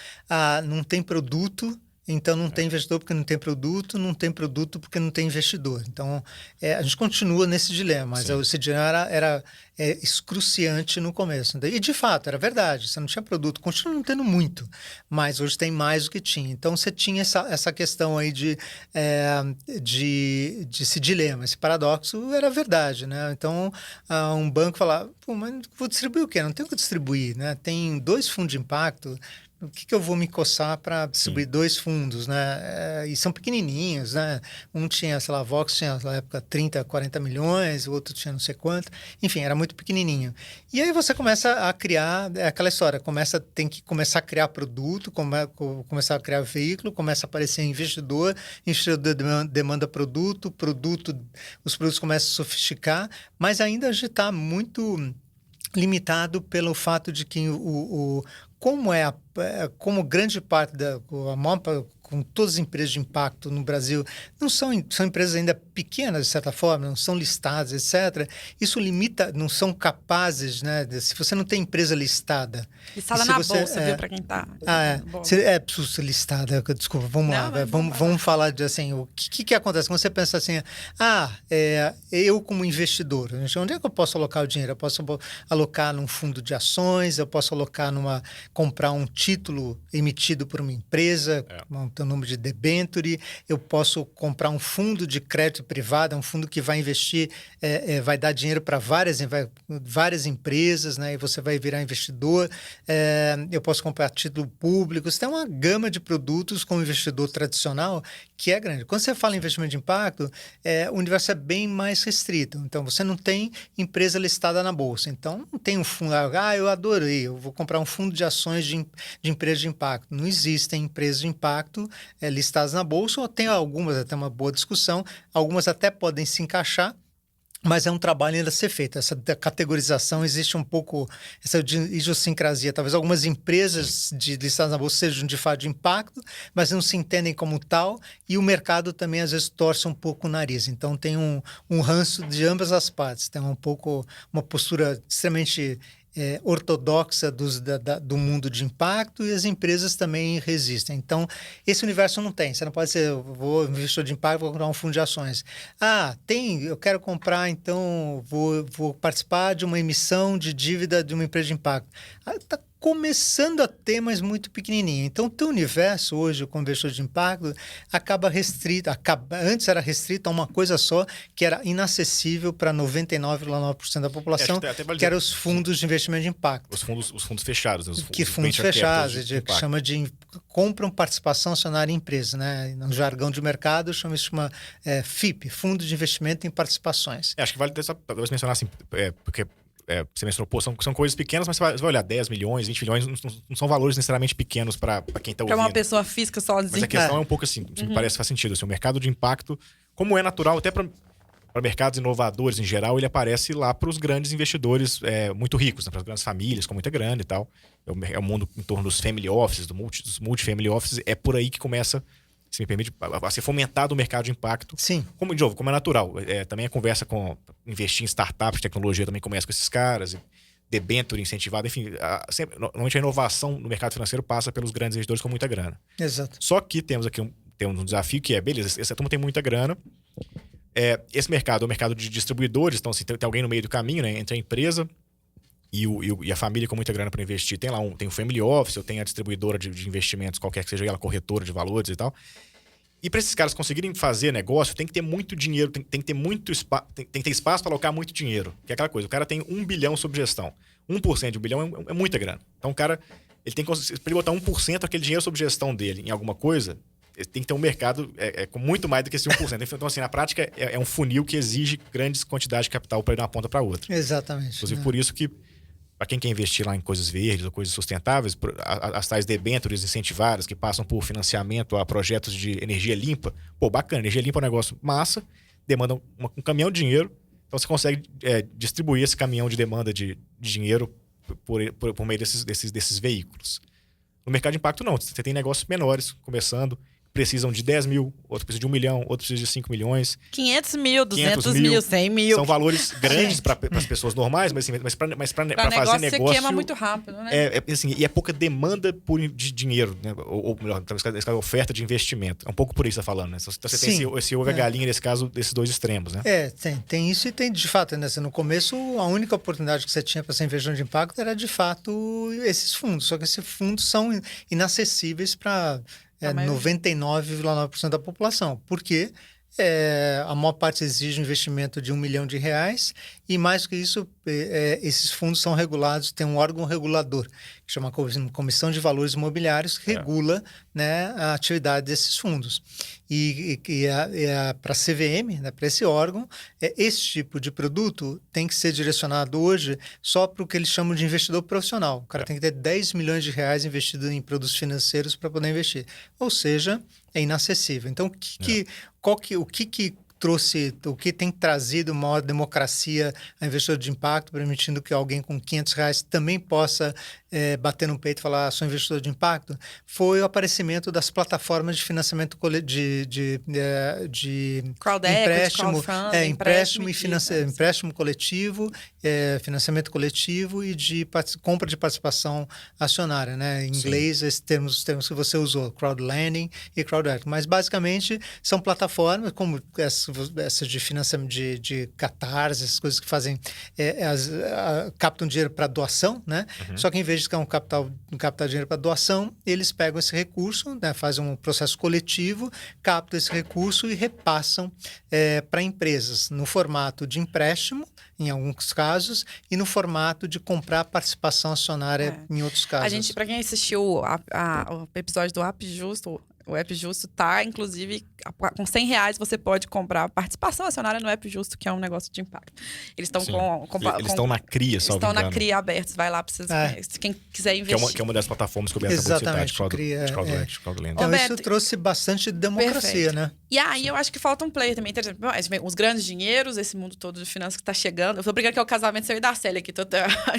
Não tem produto, Então não tem investidor porque não tem produto porque não tem investidor. Então a gente continua nesse dilema, mas esse dilema era excruciante no começo. E de fato, era verdade, você não tinha produto, continua não tendo muito, mas hoje tem mais do que tinha. Então você tinha essa questão aí de esse dilema, esse paradoxo era verdade, né? Então um banco falava, pô, mas vou distribuir o quê? Não tenho o que distribuir, né? Tem 2 fundos de impacto, o que eu vou me coçar para distribuir 2 fundos, né? E são pequenininhos, né? Um tinha, sei lá, a Vox tinha na época 30, 40 milhões, o outro tinha não sei quanto. Enfim, era muito pequenininho. E aí você começa a criar aquela história, tem que começar a criar produto, começar a criar veículo, começa a aparecer investidor demanda produto, os produtos começam a sofisticar, mas ainda a gente está muito limitado pelo fato de que como grande parte com todas as empresas de impacto no Brasil, são empresas ainda pequenas, de certa forma, não são listadas, etc. Isso limita, não são capazes, né? Se você não tem empresa listada... Listada na bolsa, viu, para quem está... Preciso ser listada, desculpa, vamos falar de assim, o que acontece quando você pensa assim, eu como investidor, onde é que eu posso alocar o dinheiro? Eu posso alocar num fundo de ações, eu posso alocar comprar um título emitido por uma empresa, tem o nome de debenture, eu posso comprar um fundo de crédito privado, um fundo que vai investir, vai dar dinheiro para várias empresas, né? E você vai virar investidor. Eu posso comprar título público. Você tem uma gama de produtos como investidor tradicional que é grande. Quando você fala em investimento de impacto, o universo é bem mais restrito. Então, você não tem empresa listada na bolsa. Então, não tem um fundo, eu adorei, eu vou comprar um fundo de ações de empresas de impacto. Não existem empresas de impacto listadas na bolsa, ou tem algumas, até uma boa discussão, algumas até podem se encaixar, mas é um trabalho ainda a ser feito. Essa categorização, existe um pouco essa idiosincrasia. Talvez algumas empresas listadas na bolsa sejam de fato de impacto, mas não se entendem como tal, e o mercado também às vezes torce um pouco o nariz. Então tem um ranço de ambas as partes. Tem um pouco uma postura extremamente ortodoxa do mundo de impacto, e as empresas também resistem. Então, esse universo não tem. Você não pode ser, eu vou investidor de impacto, vou comprar um fundo de ações. Eu quero comprar, então vou participar de uma emissão de dívida de uma empresa de impacto. Está começando a ter, mas muito pequenininho. Então, o teu universo hoje, como investidor de impacto, acaba restrito. Antes era restrito a uma coisa só, que era inacessível para 99,9% da população, que eram os fundos de investimento de impacto. Os fundos fechados. Fundos fechados, que chama de compram participação acionária em empresa, né? No jargão de mercado, chama FIP, Fundo de Investimento em Participações. Acho que vale talvez mencionar assim, porque você mencionou, são coisas pequenas, mas você vai olhar 10 milhões, 20 milhões, não são valores necessariamente pequenos para quem está ouvindo. Para uma pessoa física sozinha. Mas a questão é um pouco assim, me parece que faz sentido. Assim, o mercado de impacto, como é natural, até para mercados inovadores em geral, ele aparece lá para os grandes investidores muito ricos, né, para as grandes famílias com muita grana e tal. É o mundo em torno dos family offices, dos multifamily offices, é por aí que começa, se me permite, a ser fomentado o mercado de impacto. Sim. Como é natural. Também a conversa com investir em startups de tecnologia também começa com esses caras. Debenture incentivado, enfim. Normalmente a inovação no mercado financeiro passa pelos grandes investidores com muita grana. Exato. Só que temos aqui um desafio que beleza, essa turma tem muita grana. Esse mercado é o mercado de distribuidores, então assim, tem alguém no meio do caminho, né, entre a empresa e a família com muita grana para investir. Tem o family office, ou tem a distribuidora de investimentos, qualquer que seja ela, corretora de valores e tal. E para esses caras conseguirem fazer negócio, tem que ter muito dinheiro, tem que ter muito espaço, tem que ter espaço para alocar muito dinheiro. Que é aquela coisa, o cara tem 1 bilhão sob gestão. 1% de 1 bilhão é muita grana. Então o cara, ele tem que, para ele botar 1% aquele dinheiro sob gestão dele em alguma coisa, ele tem que ter um mercado com muito mais do que esse 1%. Então assim, na prática é um funil que exige grandes quantidades de capital para ir de uma ponta para outra. Exatamente. Inclusive por isso que, para quem quer investir lá em coisas verdes ou coisas sustentáveis, as tais debêntures incentivadas que passam por financiamento a projetos de energia limpa, bacana, energia limpa é um negócio massa, demanda um caminhão de dinheiro, então você consegue distribuir esse caminhão de demanda de dinheiro por meio desses veículos. No mercado de impacto não, você tem negócios menores começando, precisam de 10 mil, outros precisam de 1 milhão, outros precisam de 5 milhões. 500 mil, 200 500 mil, 100 mil. São valores grandes para as pessoas normais, mas para fazer negócio... Você queima muito rápido, né? Assim, e é pouca demanda de dinheiro, né? Ou melhor, nesse caso, oferta de investimento. É um pouco por isso que você está falando, né? Então você tem esse ovo e a galinha, nesse caso, desses dois extremos, né? Tem isso e tem, de fato, né? No começo, a única oportunidade que você tinha para ser investidor de impacto era, de fato, esses fundos. Só que esses fundos são inacessíveis para 99,9% da população. Por quê? A maior parte exige um investimento de R$1 milhão e mais do que isso, esses fundos são regulados, tem um órgão regulador, que chama Comissão de Valores Imobiliários, que regula, né, a atividade desses fundos. Para a CVM, né, para esse órgão, esse tipo de produto tem que ser direcionado hoje só para o que eles chamam de investidor profissional. O cara tem que ter R$10 milhões investido em produtos financeiros para poder investir. Ou seja, é inacessível. Então, o que trouxe, o que tem trazido maior democracia a investidor de impacto, permitindo que alguém com R$500 também possa bater no peito e falar, sou investidor de impacto, foi o aparecimento das plataformas de financiamento de crowd empréstimo, equity, empréstimo e empréstimo coletivo, financiamento coletivo e de compra de participação acionária, né? Em inglês, os termos que você usou, crowd lending e crowd equity. Mas basicamente são plataformas como essas de financiamento de Catarse, essas coisas que fazem captam dinheiro para doação, né? Só que em vez de captar dinheiro para doação, eles pegam esse recurso, né, fazem um processo coletivo, captam esse recurso e repassam para empresas no formato de empréstimo, em alguns casos, e no formato de comprar participação acionária em outros casos. Para quem assistiu o episódio do App Justo, o App Justo tá, inclusive, com R$100 você pode comprar participação acionária no App Justo, que é um negócio de impacto. Eles estão Eles estão na CRIA, só estão na CRIA abertos. Vai lá para vocês, quem quiser investir. Que é uma das plataformas que o Beto acabou de citar, de crowdlending. Então, isso trouxe bastante democracia, né? E aí, eu acho que falta um player também interessante. Os grandes dinheiros, esse mundo todo de finanças que está chegando. Eu tô brincando que é o casamento seu e da Célia aqui.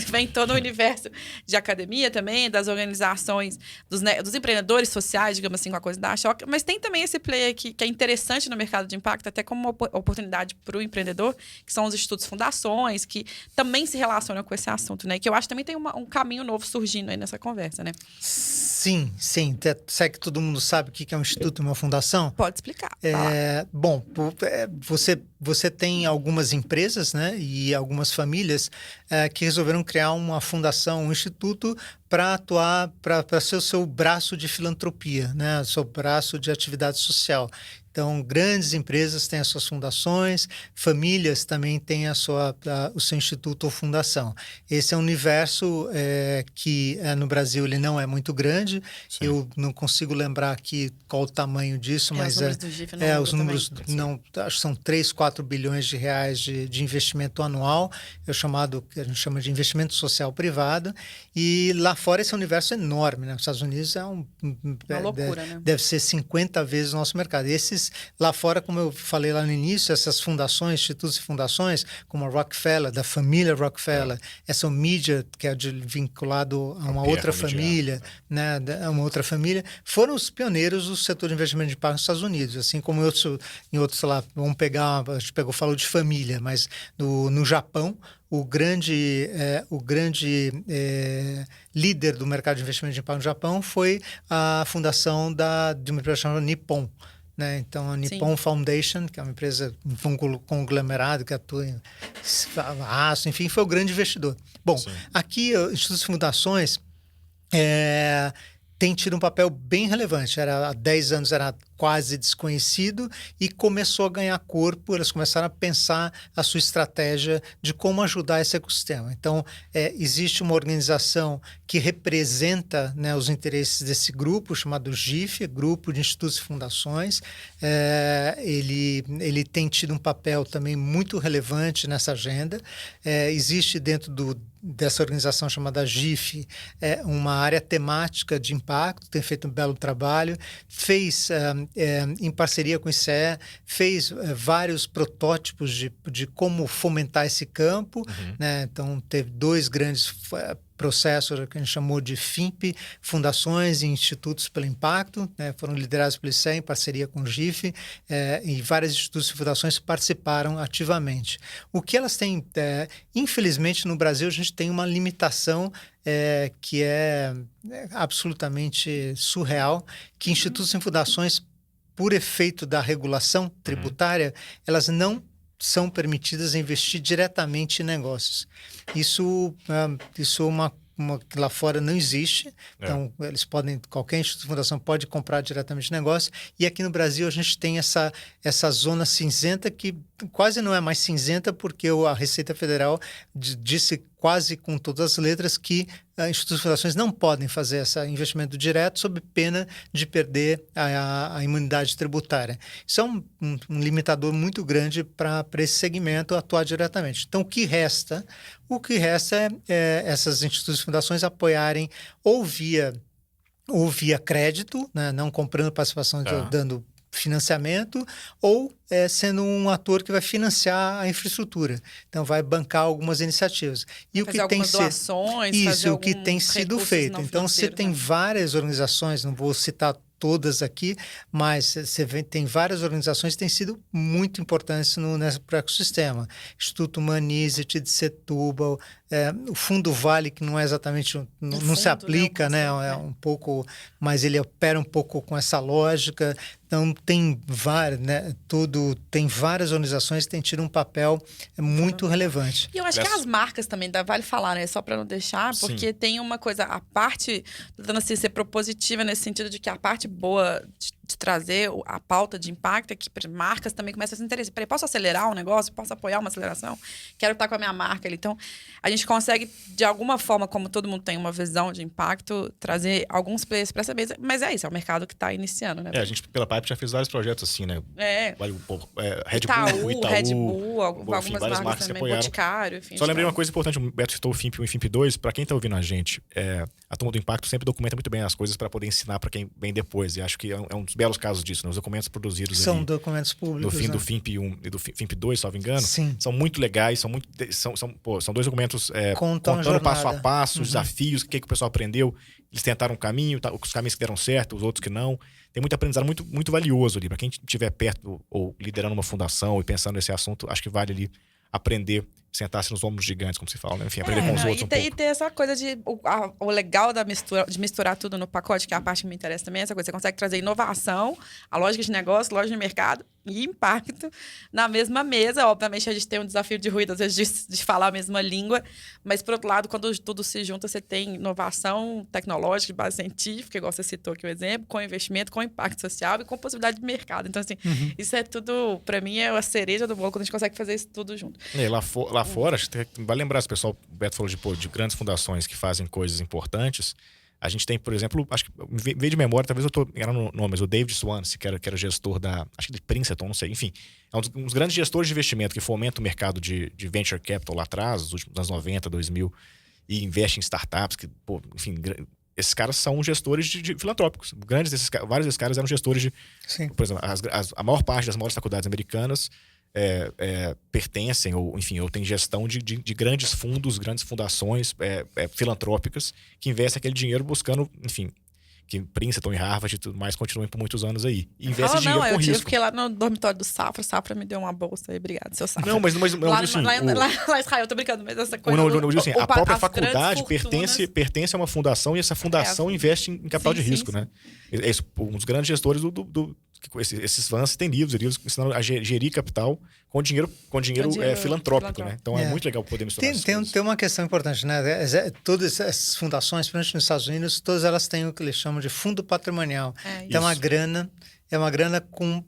Vem todo o universo de academia também, das organizações, dos empreendedores sociais, digamos assim, com a coisa da Choca. Mas tem também esse player que é interessante no mercado de impacto, até como uma oportunidade para o empreendedor, que são os institutos fundações, que também se relacionam com esse assunto, né? Que eu acho que também tem um caminho novo surgindo aí nessa conversa, né? Sim. Será que todo mundo sabe o que é um instituto e uma fundação? Pode explicar. Bom, você tem algumas empresas, né, e algumas famílias que resolveram criar uma fundação, um instituto para atuar, para ser o seu braço de filantropia, né, o seu braço de atividade social. Então, grandes empresas têm as suas fundações, famílias também têm o seu instituto ou fundação. Esse é um universo que no Brasil ele não é muito grande. Sim. Eu não consigo lembrar aqui qual o tamanho disso, mas os números do GIF os números acho que são 3, 4 bilhões de reais de investimento anual, que a gente chama de investimento social privado. E lá fora esse é um universo enorme, né? Nos Estados Unidos é uma loucura, né? Deve ser 50 vezes o nosso mercado. Esses lá fora, como eu falei lá no início, essas fundações, institutos e fundações, como a Rockefeller, da família Rockefeller, essa Media, que é vinculado a uma outra família, né, uma outra família, foram os pioneiros do setor de investimento de impacto nos Estados Unidos, assim como em outros, sei lá, a gente falou de família, mas no Japão, o grande líder do mercado de investimento de impacto no Japão foi a fundação de uma empresa chamada Nippon. Né? Então, a Nippon Foundation, que é uma empresa, um conglomerado que atua em aço, enfim, foi o grande investidor. Bom, aqui, o Instituto de Fundações tem tido um papel bem relevante. Há 10 anos era quase desconhecido e começou a ganhar corpo, elas começaram a pensar a sua estratégia de como ajudar esse ecossistema. Então, existe uma organização que representa, né, os interesses desse grupo, chamado GIF, Grupo de Institutos e Fundações. Ele tem tido um papel também muito relevante nessa agenda. Existe dentro dessa organização chamada GIF, uma área temática de impacto, tem feito um belo trabalho, fez, em parceria com o ICE, fez vários protótipos de como fomentar esse campo, né? Então, teve 2 grandes processo que a gente chamou de FIMP, Fundações e Institutos pelo Impacto, né? Foram liderados pelo ICE em parceria com o GIF, e vários institutos e fundações participaram ativamente. O que elas têm, infelizmente no Brasil a gente tem uma limitação que é absolutamente surreal, que institutos e fundações, por efeito da regulação tributária, elas não são permitidas a investir diretamente em negócios. Isso que lá fora não existe. Então, eles podem, qualquer instituto de fundação pode comprar diretamente negócio. E aqui no Brasil a gente tem essa zona cinzenta que quase não é mais cinzenta, porque a Receita Federal disse quase com todas as letras que institutos e fundações não podem fazer esse investimento direto sob pena de perder a imunidade tributária. Isso é um limitador muito grande para esse segmento atuar diretamente. Então, o que resta é essas instituições e fundações apoiarem ou via crédito, né, não comprando participação, dando financiamento, ou sendo um ator que vai financiar a infraestrutura. Então, vai bancar algumas iniciativas. E fazer algumas doações, isso, o que tem sido feito. Então, você tem várias organizações, não vou citar todas aqui, mas tem várias organizações que têm sido muito importantes nesse ecossistema. Instituto Humanizity de Setúbal, o Fundo Vale, que não é exatamente, não se aplica, né? É um pouco, mas ele opera um pouco com essa lógica. Então, tem várias organizações que têm tido um papel muito relevante. E eu acho que as marcas também, vale falar, né? Só para não deixar, porque Sim. tem uma coisa, a parte, tentando assim, ser propositiva nesse sentido de que a parte boa de trazer a pauta de impacto é que marcas também começam a se interessar. Peraí, posso acelerar um negócio? Posso apoiar uma aceleração? Quero estar com a minha marca ali. Então, a gente consegue, de alguma forma, como todo mundo tem uma visão de impacto, trazer alguns players para essa mesa. Mas é isso, é o mercado que está iniciando, né? A gente, pela Pipe, já fez vários projetos assim, né? Red Bull, Red Bull, algumas várias marcas também, apoiaram. Boticário, enfim. Só lembrei uma coisa importante, o Beto citou o FIMP 1 e o FIMP 2, para quem está ouvindo a gente, a Turma do Impacto sempre documenta muito bem as coisas para poder ensinar para quem vem depois, e acho que é um dos belos casos disso, né? Os documentos produzidos são ali, documentos públicos, no fim né? do FIMP 1 e do FIMP 2, salvo engano, Sim. são muito legais, são dois documentos contando passo a passo, os desafios, o que o pessoal aprendeu, eles tentaram um caminho, os caminhos que deram certo, os outros que não. Tem muito aprendizado muito, muito valioso ali. Para quem estiver perto ou liderando uma fundação e pensando nesse assunto, acho que vale ali aprender, sentar-se nos ombros gigantes, como se fala, né? Enfim, aprender com os outros e ter essa coisa o legal de misturar tudo no pacote, que é a parte que me interessa também, essa coisa. Você consegue trazer inovação, a lógica de negócio, lógica de mercado e impacto na mesma mesa. Obviamente, a gente tem um desafio de ruído, às vezes, de falar a mesma língua, mas, por outro lado, quando tudo se junta, você tem inovação tecnológica, de base científica, igual você citou aqui o exemplo, com investimento, com impacto social e com possibilidade de mercado. Então, assim, isso é tudo, para mim, é a cereja do bolo, quando a gente consegue fazer isso tudo junto. Lá fora, acho que vai lembrar, se o pessoal, o Beto falou de grandes fundações que fazem coisas importantes. A gente tem, por exemplo, acho que veio de memória, talvez eu estou enganando no nome, mas o David Swansea, que era gestor acho que de Princeton, não sei, enfim. É um dos grandes gestores de investimento que fomenta o mercado de venture capital lá atrás, nos últimos anos 90, 2000, e investe em startups, que, enfim, esses caras são gestores de filantrópicos. Vários desses caras eram gestores de... Sim. Por exemplo, a maior parte das maiores faculdades americanas pertencem, ou enfim, ou tem gestão de grandes fundos, grandes fundações filantrópicas que investem aquele dinheiro buscando, enfim, que Princeton e Harvard e tudo mais continuem por muitos anos aí. E investe dinheiro com risco. Eu fiquei lá no dormitório do Safra me deu uma bolsa aí, obrigado, seu Safra. Não, mas assim... Lá em Israel, eu tô brincando, mas essa coisa... Assim, a própria faculdade pertence a uma fundação e essa fundação investe em capital de risco, né? Um dos grandes gestores esses fãs têm livros ensinando a gerir capital com dinheiro filantrópico, né? Então é muito legal poder misturar tem uma questão importante, né? Todas essas fundações, principalmente nos Estados Unidos, todas elas têm o que eles chamam de fundo patrimonial. Então é uma grana com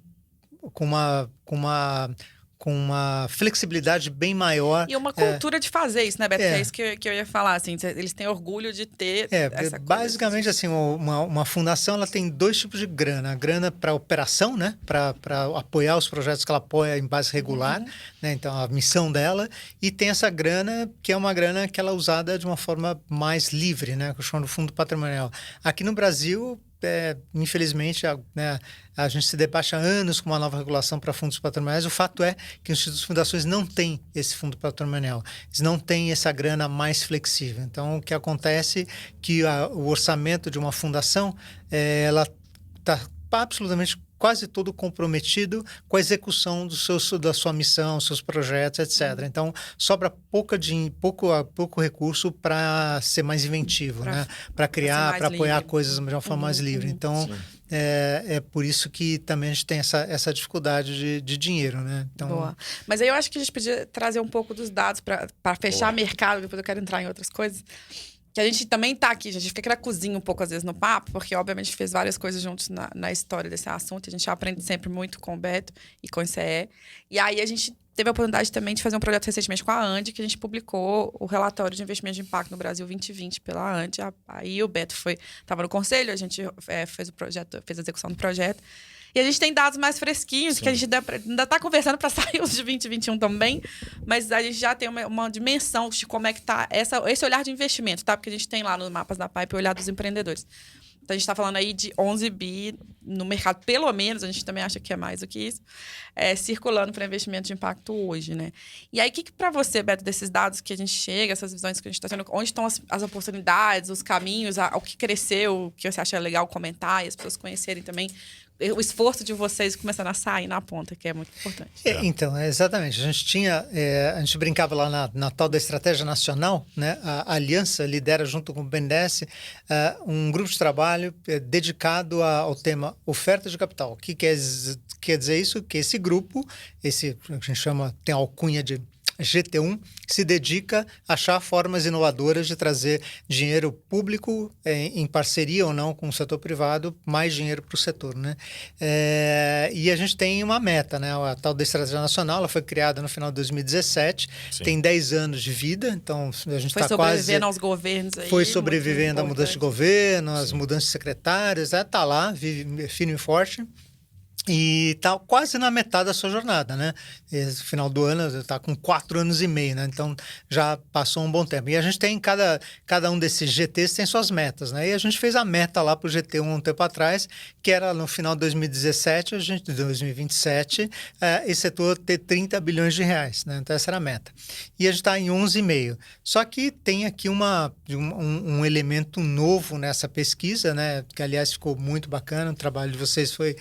uma flexibilidade bem maior. E uma cultura de fazer isso, né, Beto? É isso que eu ia falar, assim, eles têm orgulho de ter essa coisa. Basicamente, assim, uma fundação, ela tem dois tipos de grana. A grana para operação, né? Para apoiar os projetos que ela apoia em base regular, né? Então, a missão dela. E tem essa grana, que é uma grana que ela é usada de uma forma mais livre, né? Que eu chamo de fundo patrimonial. Aqui no Brasil... infelizmente, né, a gente se debate há anos com uma nova regulação para fundos patrimoniais. O fato é que os institutos e fundações não têm esse fundo patrimonial. Eles não têm essa grana mais flexível. Então, o que acontece é que o orçamento de uma fundação, ela está absolutamente quase todo comprometido com a execução da sua missão, seus projetos, etc. Então, sobra pouco recurso para ser mais inventivo, né? Para criar, para apoiar coisas de uma forma mais livre. Então, é por isso que também a gente tem essa dificuldade de dinheiro, né? Então, boa. Mas aí eu acho que a gente podia trazer um pouco dos dados para fechar mercado, depois eu quero entrar em outras coisas. Que a gente também tá aqui, a gente fica aqui na cozinha um pouco às vezes no papo, porque obviamente a gente fez várias coisas juntos na história desse assunto, a gente aprende sempre muito com o Beto e com o ICE. E aí a gente teve a oportunidade também de fazer um projeto recentemente com a ANDI, que a gente publicou o relatório de investimento de impacto no Brasil 2020 pela ANDI. Aí o Beto estava no conselho, a gente fez o projeto, fez a execução do projeto. E a gente tem dados mais fresquinhos, que a gente ainda está conversando para sair os de 2021 também, mas a gente já tem uma dimensão de como é que está esse olhar de investimento, tá? Porque a gente tem lá nos mapas da Pipe o olhar dos empreendedores. Então, a gente está falando aí de 11 bi no mercado, pelo menos, a gente também acha que é mais do que isso, circulando para investimento de impacto hoje, né? E aí, o que para você, Beto, desses dados que a gente chega, essas visões que a gente está tendo, onde estão as oportunidades, os caminhos, o que cresceu, o que você acha legal comentar e as pessoas conhecerem também o esforço de vocês começando a sair na ponta, que é muito importante. Então, exatamente. A gente brincava lá na tal da Estratégia Nacional, né? A Aliança lidera junto com o BNDES um grupo de trabalho dedicado ao tema oferta de capital. O que quer dizer isso? Que esse grupo, que a gente chama, tem a alcunha de GT1, se dedica a achar formas inovadoras de trazer dinheiro público, em parceria ou não com o setor privado, mais dinheiro para o setor, né? E a gente tem uma meta, né? A tal da Estratégia Nacional, ela foi criada no final de 2017, tem 10 anos de vida, então a gente está quase... Foi sobrevivendo aos governos aí. Foi sobrevivendo à mudança de governo, às mudanças de secretários, está lá, vive firme e forte. E está quase na metade da sua jornada, né? Esse final do ano está com 4 anos e meio, né? Então já passou um bom tempo. E a gente tem cada um desses GTs tem suas metas, né? E a gente fez a meta lá para o GT um tempo atrás, que era no final de 2017, 2027, esse setor ter 30 bilhões de reais, né? Então essa era a meta. E a gente está em 11,5. Só que tem aqui um elemento novo nessa pesquisa, né? Que aliás ficou muito bacana, o trabalho de vocês foi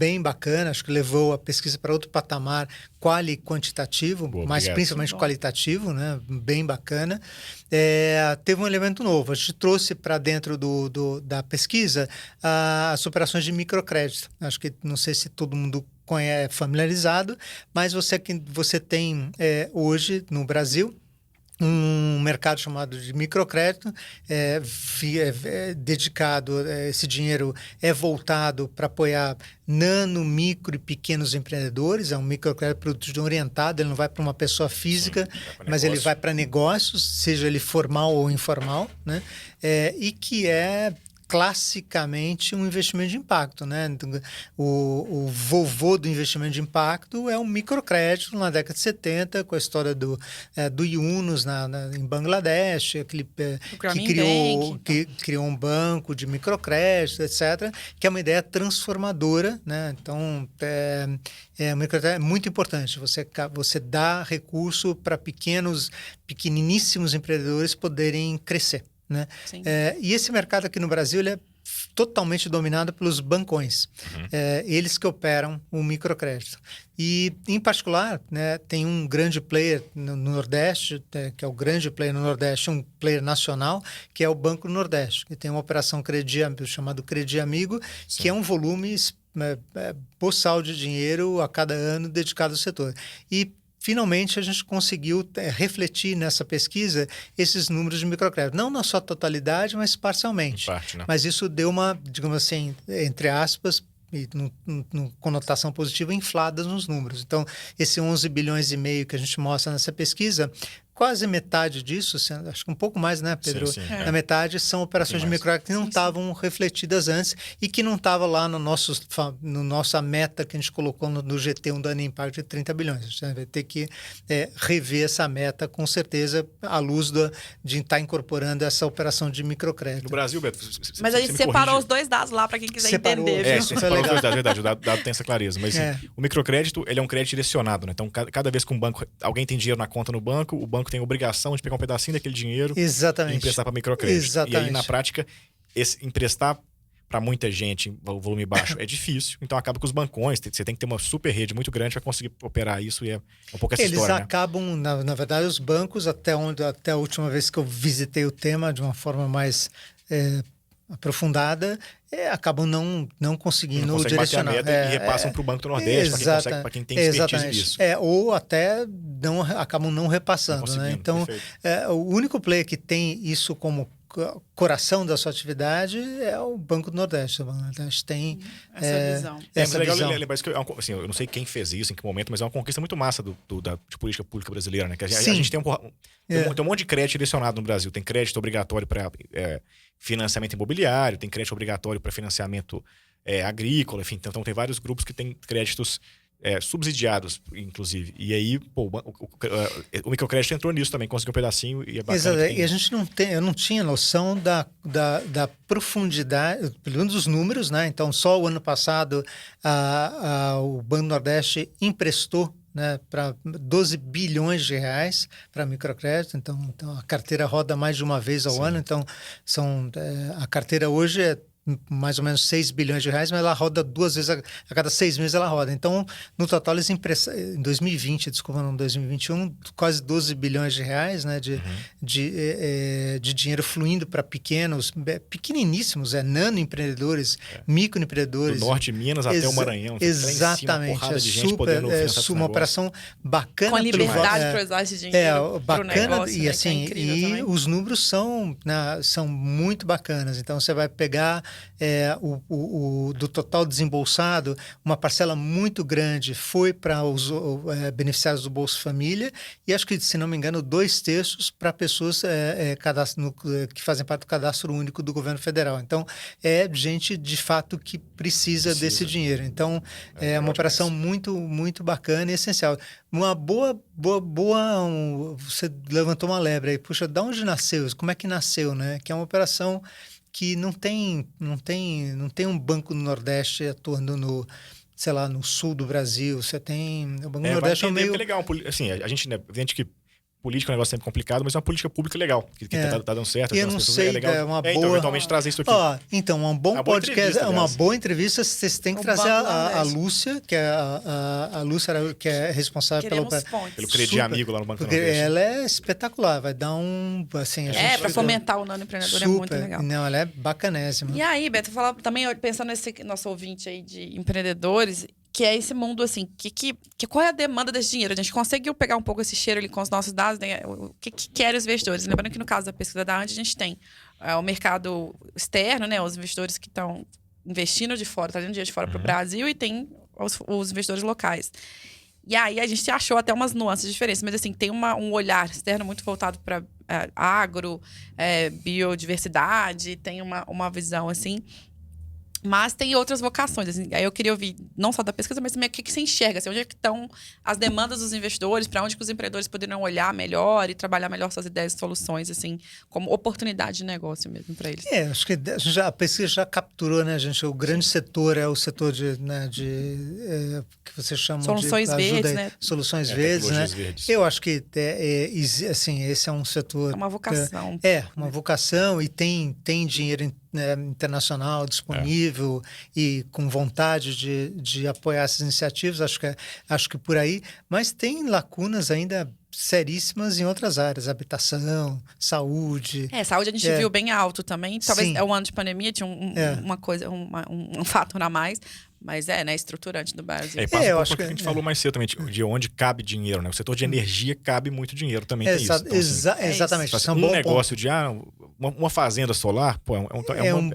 bem bacana, acho que levou a pesquisa para outro patamar quali quantitativo, mas principalmente qualitativo, né? Bem bacana. Teve um elemento novo, a gente trouxe para dentro da pesquisa as operações de microcrédito. Acho que não sei se todo mundo é familiarizado, mas você tem hoje no Brasil um mercado chamado de microcrédito, dedicado, esse dinheiro é voltado para apoiar nano, micro e pequenos empreendedores, é um microcrédito produto orientado, ele não vai para uma pessoa física, mas ele vai para negócios, seja ele formal ou informal, né? E que é classicamente um investimento de impacto, né? O vovô do investimento de impacto é um microcrédito na década de 70, com a história do Yunus em Bangladesh, que criou um banco de microcrédito, etc., que é uma ideia transformadora, né? Então, o microcrédito é muito importante. Você dá recurso para pequeniníssimos empreendedores poderem crescer, né? E esse mercado aqui no Brasil ele é totalmente dominado pelos bancões. Eles que operam o microcrédito. E, em particular, né, tem um grande player no Nordeste, que é o grande player no Nordeste, um player nacional, que é o Banco do Nordeste, que tem uma operação chamado Credi Amigo, que é um volume boçal de dinheiro a cada ano dedicado ao setor. E finalmente, a gente conseguiu refletir nessa pesquisa esses números de microcrédito. Não na sua totalidade, mas parcialmente. Né? Mas isso deu uma, digamos assim, entre aspas, e conotação positiva, infladas nos números. Então, esse 11 bilhões e meio que a gente mostra nessa pesquisa, quase metade disso, acho que um pouco mais, né, Pedro? Sim, Na metade são operações de microcrédito que não estavam refletidas antes e que não estavam lá no nossa meta que a gente colocou no GT, um dano em impacto de 30 bilhões. A gente vai ter que rever essa meta, com certeza, à luz de estar incorporando essa operação de microcrédito. No Brasil, Beto, mas a gente separou os dois dados lá para quem quiser entender. Você separou os dois dados, verdade. O dado tem essa clareza. Mas assim, o microcrédito, ele é um crédito direcionado, né? Então, cada vez que alguém tem dinheiro na conta no banco, o banco tem a obrigação de pegar um pedacinho daquele dinheiro e emprestar para microcrédito. Exatamente. E aí, na prática, emprestar para muita gente, o volume baixo, é difícil. Então, acaba que os bancões, você tem que ter uma super rede muito grande para conseguir operar isso. E é um pouco essa história, Eles acabam, né? na verdade, os bancos, até a última vez que eu visitei o tema de uma forma mais aprofundada, acabam não conseguindo direcionar. Bater a meta e repassam para o Banco do Nordeste, para quem tem expertise nisso. Ou até acabam não repassando. Né? Então, o único player que tem isso como coração da sua atividade é o Banco do Nordeste. O Banco do Nordeste tem essa visão. É legal lembrar isso, que assim, eu não sei quem fez isso, em que momento, mas é uma conquista muito massa de política pública brasileira, né? Que a gente tem um monte de crédito direcionado no Brasil. Tem crédito obrigatório para financiamento imobiliário, tem crédito obrigatório para financiamento agrícola, enfim. Então tem vários grupos que têm créditos subsidiados, inclusive. E aí, o microcrédito entrou nisso também, conseguiu um pedacinho e é bacana. Exato. E a gente eu não tinha noção da profundidade, pelo menos dos números, né? Então, só o ano passado o Banco do Nordeste emprestou, né, para 12 bilhões de reais para microcrédito. Então, a carteira roda mais de uma vez ao ano. Então, a carteira hoje é mais ou menos 6 bilhões de reais, mas ela roda 2 vezes a cada 6 meses ela roda. Então, no total, eles emprestaram, em 2020, não 2021, quase 12 bilhões de reais, né, de dinheiro fluindo para pequeniníssimos, nano-empreendedores, microempreendedores. Do norte de Minas até o Maranhão. Exatamente. Uma operação bacana. Com liberdade para usar esse dinheiro bacana, negócio, e assim, os números são muito bacanas. Então, você vai pegar do total desembolsado, uma parcela muito grande foi para os beneficiários do Bolsa Família e acho que, se não me engano, 2/3 para pessoas que fazem parte do cadastro único do governo federal. Então, é gente, de fato, que precisa desse dinheiro. Então, é uma operação muito, muito bacana e essencial. Uma você levantou uma lebre aí. Puxa, de onde nasceu? Como é que nasceu, né? Que é uma operação que não tem um Banco do Nordeste atuando no sul do Brasil. Você tem... O Banco do Nordeste é meio... É legal, assim, a gente, né, evidente que política é um negócio sempre complicado, mas é uma política pública legal, que tá dando certo. E eu não sei, legal. É uma boa... Então, eventualmente trazer isso aqui. Então, um bom podcast, uma boa entrevista, vocês têm que trazer a Lúcia, que é a Lúcia, que é responsável pelo Crédito Amigo lá no Banco do Nordeste. Ela é espetacular, vai dar assim... para fomentar o nano empreendedor, é muito legal. Não, ela é bacanésima. E aí, Beto, falar também, pensando nesse nosso ouvinte aí de empreendedores, que é esse mundo, assim, qual é a demanda desse dinheiro? A gente conseguiu pegar um pouco esse cheiro ali com os nossos dados, né? O que querem os investidores? Lembrando que no caso da pesquisa da ANDE, a gente tem o mercado externo, né? Os investidores que estão investindo de fora, trazendo dinheiro de fora para o Brasil, e tem os investidores locais. E aí a gente achou até umas nuances diferentes, mas assim, tem um olhar externo muito voltado para agro, biodiversidade, tem uma visão assim. Mas tem outras vocações. Assim, aí eu queria ouvir, não só da pesquisa, mas também o que você enxerga. Assim, onde é que estão as demandas dos investidores, para onde que os empreendedores poderiam olhar melhor e trabalhar melhor suas ideias e soluções, assim, como oportunidade de negócio mesmo para eles. Acho que a pesquisa já capturou, né, gente? O grande setor é o setor de que você chama soluções de ajuda, verdes, né? Soluções verdes, né? Verdes. Eu acho que assim, esse é um setor... É uma vocação. Uma vocação, e tem dinheiro internacional disponível e com vontade de apoiar essas iniciativas, acho que por aí, mas tem lacunas ainda seríssimas em outras áreas, habitação, saúde. Saúde a gente viu bem alto também, talvez Sim. é um ano de pandemia, tinha uma coisa, um fator a mais, mas né, estruturante do Brasil. Passa um pouco que a gente falou mais cedo também, de onde cabe dinheiro, né? O setor de energia cabe muito dinheiro também, tem isso. Então, exatamente. Assim, negócio de uma fazenda solar,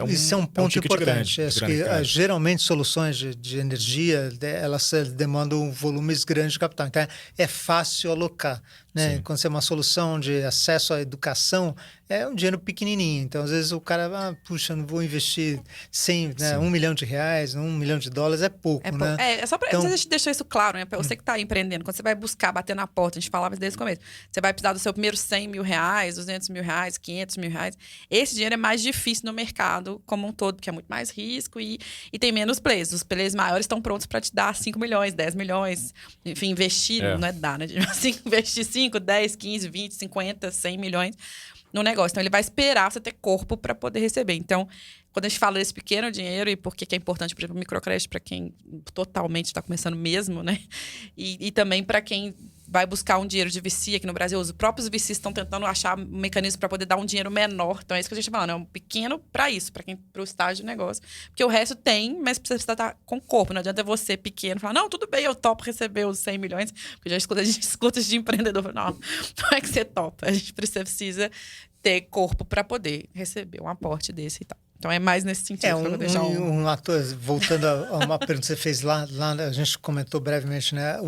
isso é um ponto importante. Acho que geralmente soluções de energia, elas demandam volumes grandes de capital. Então é fácil alocar. né? Sim. Quando você é uma solução de acesso à educação, é um dinheiro pequenininho. Então, às vezes, o cara, puxa, não vou investir 100, né, Sim. $1 milhão, $1 milhão é pouco, né? É só pra Então- a gente deixar isso claro, né? Pra você que tá empreendendo, quando você vai buscar, bater na porta, a gente falava desde o começo, você vai precisar do seu primeiro R$100 mil, R$200 mil, R$500 mil. Esse dinheiro é mais difícil no mercado como um todo, porque é muito mais risco e tem menos players. Os players maiores estão prontos para te dar 5 milhões, 10 milhões. Enfim, investir, não é dar, né? Assim, investir 5, 10, 15, 20, 50, 100 milhões no negócio. Então, ele vai esperar você ter corpo para poder receber. Então, quando a gente fala desse pequeno dinheiro e por que é importante, por exemplo, o microcrédito para quem totalmente está começando mesmo, né? E também para quem vai buscar um dinheiro de VC aqui no Brasil. Os próprios VCs estão tentando achar um mecanismo para poder dar um dinheiro menor. Então, é isso que a gente está falando. É um pequeno para isso, para o estágio do negócio. Porque o resto tem, mas precisa estar com corpo. Não adianta você, pequeno, falar, não, tudo bem, eu topo receber os 100 milhões. Porque a gente escuta de empreendedor. Não é que você topa. A gente precisa ter corpo para poder receber um aporte desse e tal. Então, é mais nesse sentido. Um ator, voltando a uma pergunta que você fez lá, a gente comentou brevemente, né?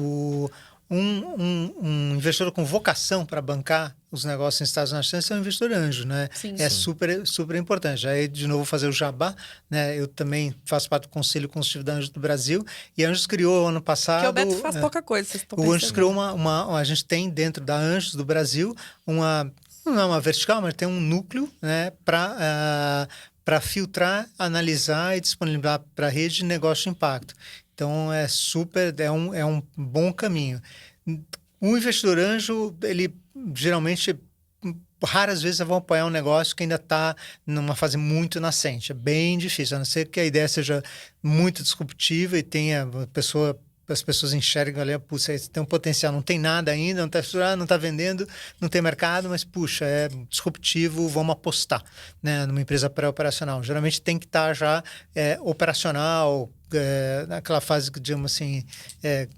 Um investidor com vocação para bancar os negócios em Estados Unidos é um investidor anjo, né? Sim, é sim. super, super importante. Aí, de novo, fazer o jabá, né? Eu também faço parte do Conselho Consultivo da Anjos do Brasil, e a Anjos criou ano passado... Porque o Beto faz pouca coisa, vocês estão O Anjos criou a gente tem dentro da Anjos do Brasil não é uma vertical, mas tem um núcleo, né? Para filtrar, analisar e disponibilizar para a rede de negócio de impacto. Então, é um bom caminho. O investidor anjo, ele geralmente, raras vezes vão apoiar um negócio que ainda está numa fase muito nascente. É bem difícil, a não ser que a ideia seja muito disruptiva e tenha as pessoas enxergam ali, puxa, tem um potencial, não tem nada ainda, não está estruturado, não está vendendo, não tem mercado, mas, puxa, é disruptivo, vamos apostar, né, numa empresa pré-operacional. Geralmente tem que estar já operacional, naquela fase, digamos assim,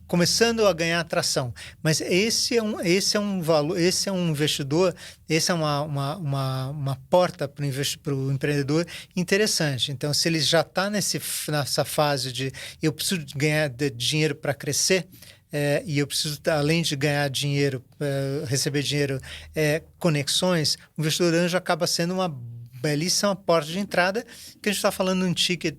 começando a ganhar atração. Mas esse é um valor, esse é um investidor, esse é uma porta para o empreendedor interessante. Então, se ele já está nessa fase de eu preciso ganhar dinheiro para crescer, e eu preciso, além de ganhar dinheiro, receber dinheiro, conexões, o investidor anjo acaba sendo uma belíssima porta de entrada, que a gente está falando um ticket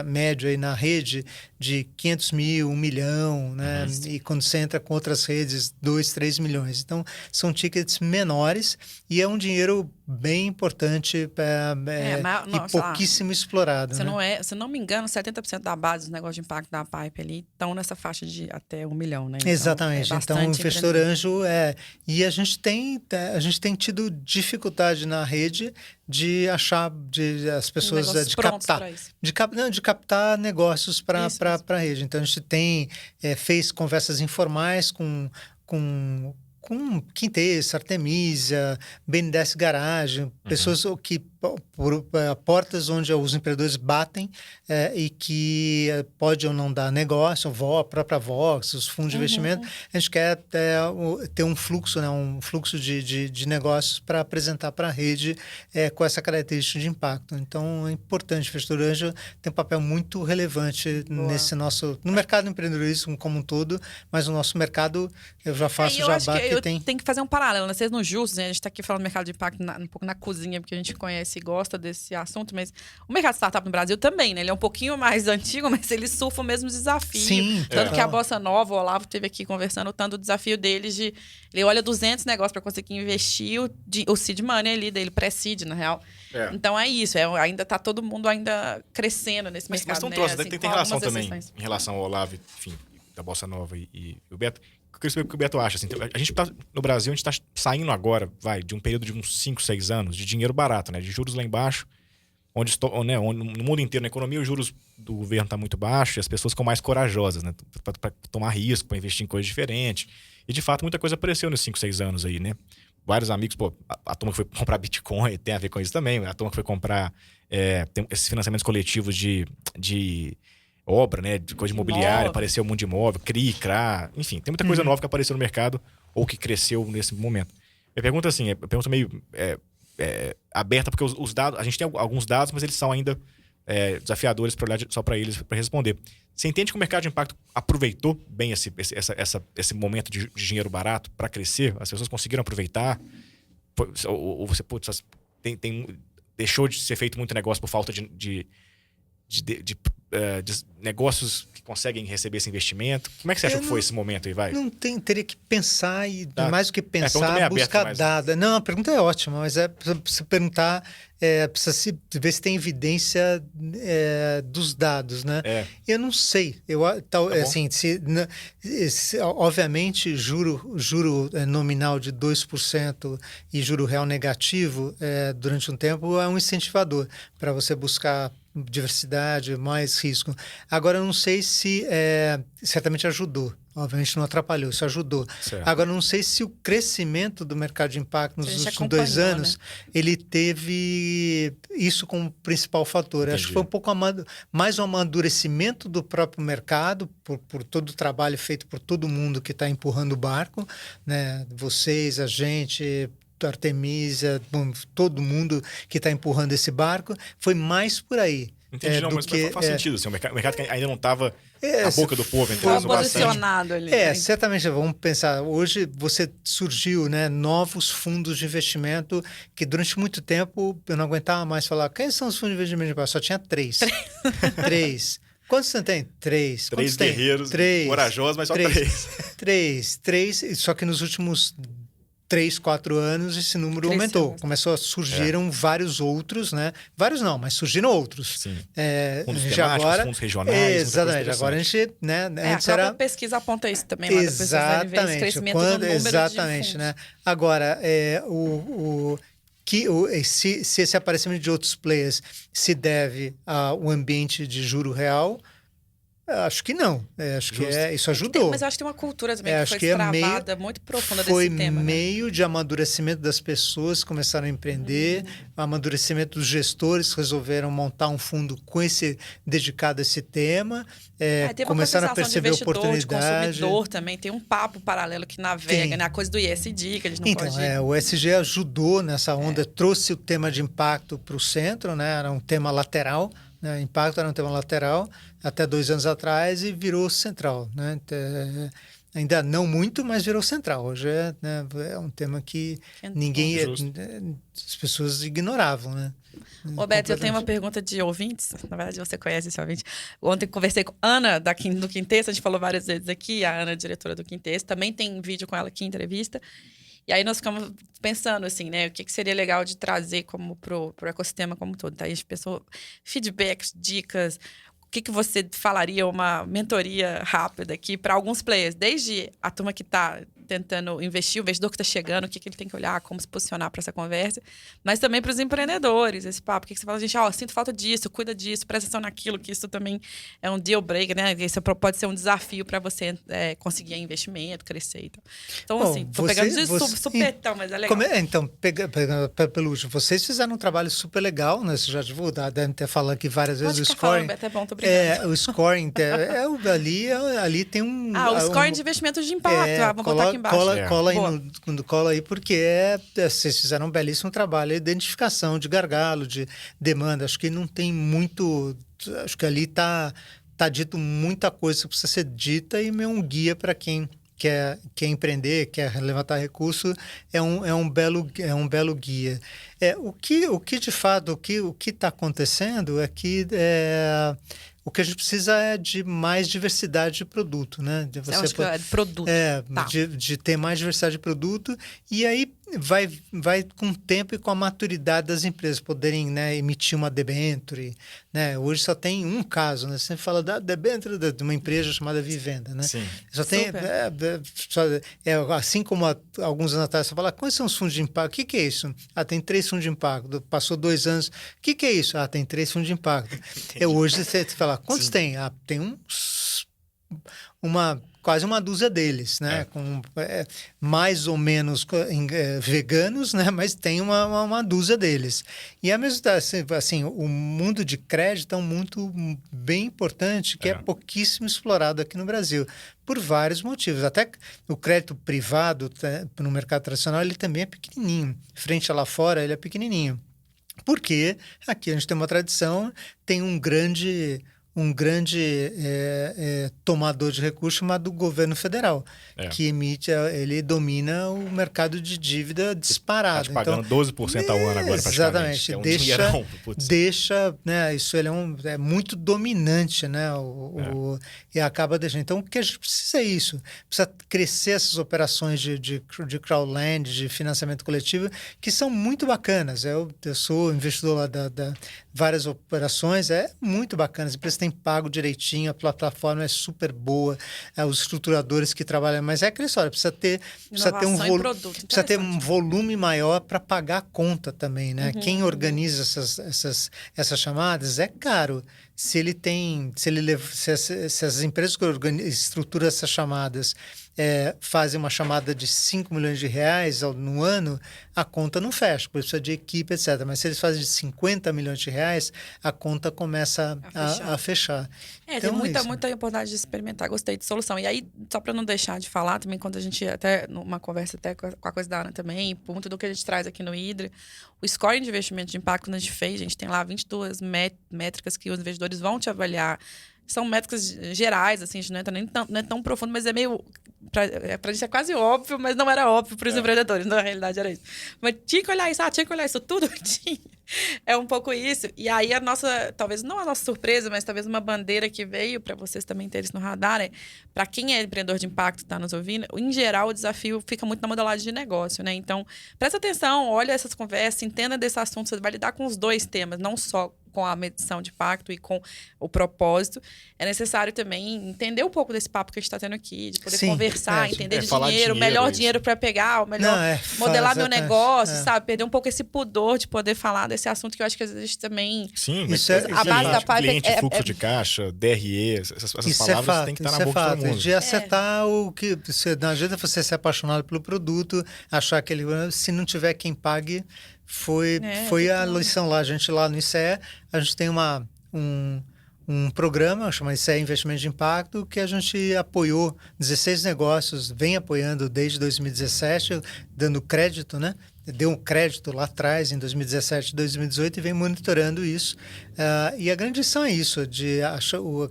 médio aí na rede de 500 mil, 1 milhão, né? E quando você entra com outras redes, 2, 3 milhões. Então, são tickets menores e é um dinheiro bem importante e pouquíssimo explorado. Se, né? Se não me engano, 70% da base dos negócios de impacto da Pipe ali estão nessa faixa de até 1 milhão, né? Então, exatamente. Então, o investidor anjo E a gente tem tido dificuldade na rede de achar as pessoas de captar negócios para a rede. Então, a gente fez conversas informais com Quintessa, Artemisia, BNDES Garagem, pessoas que portas onde os empreendedores batem e que pode ou não dar negócio, a própria Vox, os fundos de investimento. A gente quer ter um fluxo, né, de negócios para apresentar para a rede com essa característica de impacto. Então, é importante. O investidor anjo tem um papel muito relevante no mercado do empreendedorismo como um todo, mas no nosso mercado, eu já faço jabá que tem... Tem que fazer um paralelo, né? Vocês no Justus, né? A gente está aqui falando do mercado de impacto um pouco na cozinha, porque a gente conhece e gosta desse assunto, mas o mercado de startup no Brasil também, né? Ele é um pouquinho mais antigo, mas ele surfa o mesmo desafio. Sim, tanto que a Bossa Nova, o Olavo esteve aqui conversando, tanto o desafio deles de... Ele olha 200 negócios para conseguir investir o seed money ali dele, pré-seed, na real. Então é isso, ainda tá todo mundo ainda crescendo nesse mercado. Mas tem um troço, tem relação também em relação ao Olavo, enfim, da Bossa Nova e o Beto. Eu queria saber o que o Beto acha. Assim, a gente tá, no Brasil, a gente está saindo agora, de um período de uns 5, 6 anos de dinheiro barato, né? De juros lá embaixo, onde no mundo inteiro, na economia, os juros do governo estão muito baixos e as pessoas ficam mais corajosas, né? Para tomar risco, para investir em coisas diferentes. E, de fato, muita coisa apareceu nesses 5, 6 anos aí, né? Vários amigos, a turma que foi comprar Bitcoin tem a ver com isso também. A turma que foi comprar tem esses financiamentos coletivos de obra, né? De coisa imobiliária, apareceu um mundo de imóvel, CRA, enfim, tem muita coisa nova que apareceu no mercado ou que cresceu nesse momento. Minha pergunta assim, pergunta meio aberta, porque os dados, a gente tem alguns dados, mas eles são ainda desafiadores para olhar só para eles para responder. Você entende que o mercado de impacto aproveitou bem esse momento de dinheiro barato para crescer? As pessoas conseguiram aproveitar? Ou você deixou de ser feito muito negócio por falta de negócios que conseguem receber esse investimento? Como é que você acha que foi esse momento aí, vai? Teria que pensar e mais do que pergunta pensar, meio buscar aberta, dado. Não, a pergunta é ótima, mas precisa perguntar, precisa ver se tem evidência dos dados, né? Eu não sei. Assim, obviamente, juro nominal de 2% e juro real negativo durante um tempo é um incentivador para você buscar diversidade, mais risco. Agora, eu não sei se certamente ajudou. Obviamente não atrapalhou, isso ajudou. Certo. Agora, não sei se o crescimento do mercado de impacto nos últimos 2 anos, né? Ele teve isso como principal fator. Entendi. Acho que foi um pouco mais um amadurecimento do próprio mercado, por todo o trabalho feito por todo mundo que está empurrando o barco, né? Vocês, a gente, Artemisia, todo mundo que está empurrando esse barco, foi mais por aí. Entendi, mas faz sentido. Assim, o mercado que ainda não estava na boca do povo. Estava posicionado ali. Certamente, vamos pensar, hoje surgiu, né, novos fundos de investimento que durante muito tempo eu não aguentava mais falar, quem são os fundos de investimento? Só tinha 3. 3. Quantos você tem? 3. 3 guerreiros, 3. Corajosos, mas só 3. 3, só que nos últimos 3, 4 anos esse número aumentou. Começou a surgiram vários outros, né? Vários não, mas surgiram outros. Sim. Fundos temáticos, fundos regionais. Exatamente. Agora a gente, né? Antes a pesquisa aponta isso também. Exatamente. Crescimento do número exatamente, de né? Agora, se esse aparecimento de outros players se deve ao ambiente de juro real, acho que não. Acho que isso ajudou. Mas eu acho que tem uma cultura também que foi travada, muito profunda desse tema. Foi meio de amadurecimento das pessoas que começaram a empreender, amadurecimento dos gestores que resolveram montar um fundo dedicado a esse tema, começaram a perceber oportunidade. De consumidor também, tem um papo paralelo que navega, né? A coisa do ESG, que eles não podem... o ESG ajudou nessa onda, trouxe o tema de impacto para o centro, né? Era um tema lateral, né? Impacto era um tema lateral até 2 anos atrás e virou central, né? Ainda não muito, mas virou central. Hoje é um tema que as pessoas ignoravam, né? Roberto, eu tenho uma pergunta de ouvintes. Na verdade, você conhece esse ouvinte. Ontem conversei com a Ana do Quintexto, a gente falou várias vezes aqui, a Ana, diretora do Quintexto, também tem vídeo com ela aqui, entrevista. E aí nós ficamos pensando, assim, né? O que seria legal de trazer pro ecossistema como um todo. Tá? Aí a gente pensou feedbacks, dicas. O que você falaria, uma mentoria rápida aqui para alguns players? Desde a turma que está tentando investir, o investidor que está chegando, o que ele tem que olhar, como se posicionar para essa conversa. Mas também para os empreendedores, esse papo. O que você fala, gente, sinto falta disso, cuida disso, presta atenção naquilo, que isso também é um deal breaker, né? Isso pode ser um desafio para você conseguir investimento, crescer e tal. Então, assim, estou pegando de supetão, mas é legal. Pegando pelo último, vocês fizeram um trabalho super legal, né? Você já divulgaram, devem ter falado aqui várias vezes o scoring. Falando, é bom, tô brincando. O scoring, ali tem um... o scoring de investimentos de impacto. Vamos botar aqui embaixo. Cola aí, porque vocês fizeram um belíssimo trabalho de identificação de gargalo, de demanda. Acho que não tem muito... Acho que ali tá dito muita coisa que precisa ser dita e é um guia para quem quer empreender, quer levantar recurso, é um belo guia. O que de fato, o que está acontecendo é que o que a gente precisa é de mais diversidade de produto, né? De produto. Tá. De ter mais diversidade de produto e aí vai com o tempo e com a maturidade das empresas poderem, né, emitir uma debênture, né? Hoje só tem um caso, né? Você fala da debênture de uma empresa chamada Vivenda, né? Sim. Só tem assim como alguns anos atrás você fala, quais são os fundos de impacto? O que é isso? Tem 3 fundos de impacto. Passou 2 anos. O que é isso? Tem 3 fundos de impacto. Hoje você fala, quantos Sim. tem? Tem quase uma dúzia deles, né? Com mais ou menos veganos, né? Mas tem uma dúzia deles. E a mesma assim, o mundo de crédito é um muito bem importante que é pouquíssimo explorado aqui no Brasil por vários motivos. Até o crédito privado no mercado tradicional ele também é pequenininho. Frente a lá fora ele é pequenininho. Porque aqui a gente tem uma tradição, tem um grande tomador de recursos chamado governo federal, que ele domina o mercado de dívida disparado. Está pagando 12% ao ano agora, praticamente. Exatamente. Deixa, né, isso ele é muito dominante, né, e acaba deixando. Então, o que a gente precisa é isso. Precisa crescer essas operações de crowdlending, de financiamento coletivo, que são muito bacanas. Eu sou investidor lá da várias operações, é muito bacana. As empresas têm pago direitinho, a plataforma é super boa, os estruturadores que trabalham, mas é aquela história, precisa ter um volume maior para pagar a conta também, né? Quem organiza essas chamadas é caro. Se as empresas que estruturam essas chamadas fazem uma chamada de 5 milhões de reais no ano, a conta não fecha, porque precisa de equipe, etc. Mas se eles fazem de 50 milhões de reais, a conta começa a fechar. Então, tem muita oportunidade de experimentar. Gostei de solução. E aí, só para não deixar de falar também, quando a gente até, numa conversa até com a coisa da Ana também, por muito do que a gente traz aqui no Hydra, o scoring de investimento de impacto que a gente fez, a gente tem lá 22 métricas que os investidores vão te avaliar. São métricas gerais, assim, a gente não é tão profundo, mas é meio... Pra gente é quase óbvio, mas não era óbvio para os empreendedores. Na realidade era isso. Mas tinha que olhar isso, tudo tinha. É um pouco isso. E aí a nossa, talvez não a nossa surpresa, mas talvez uma bandeira que veio para vocês também terem isso no radar é, para quem é empreendedor de impacto e está nos ouvindo, em geral o desafio fica muito na modelagem de negócio, né? Então, presta atenção, olha essas conversas, entenda desse assunto, você vai lidar com os dois temas, não só com a medição de impacto e com o propósito. É necessário também entender um pouco desse papo que a gente está tendo aqui, de poder conversar, entender de dinheiro, o melhor dinheiro para pegar, o melhor modelar meu negócio, sabe? Perder um pouco esse pudor de poder falar desse assunto que eu acho que às vezes também... Sim, a base da parte cliente, fluxo de caixa, DRE, essas palavras têm que estar na boca de todo mundo. De acertar o que... Não adianta você ser apaixonado pelo produto, achar que ele... Se não tiver quem pague... Foi a lição lá. A gente lá no ICE, a gente tem um programa chamado ICE Investimento de Impacto, que a gente apoiou 16 negócios, vem apoiando desde 2017, dando crédito, né? Deu um crédito lá atrás, em 2017 e 2018, e vem monitorando isso. E a grande lição é isso,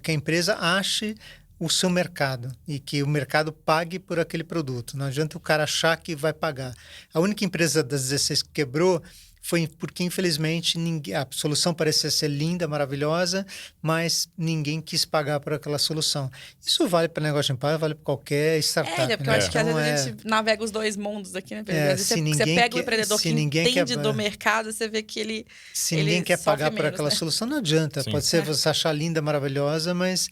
que a empresa ache o seu mercado e que o mercado pague por aquele produto. Não adianta o cara achar que vai pagar. A única empresa das 16 que quebrou foi porque, infelizmente, a solução parecia ser linda, maravilhosa, mas ninguém quis pagar por aquela solução. Isso vale para negócio de impacto, vale para qualquer startup. Porque eu acho que às vezes a gente navega os dois mundos aqui, né? Você pega o empreendedor que entende do mercado, você vê que ele Se ninguém quer pagar por aquela solução, não adianta. Sim. Pode ser você achar linda, maravilhosa, mas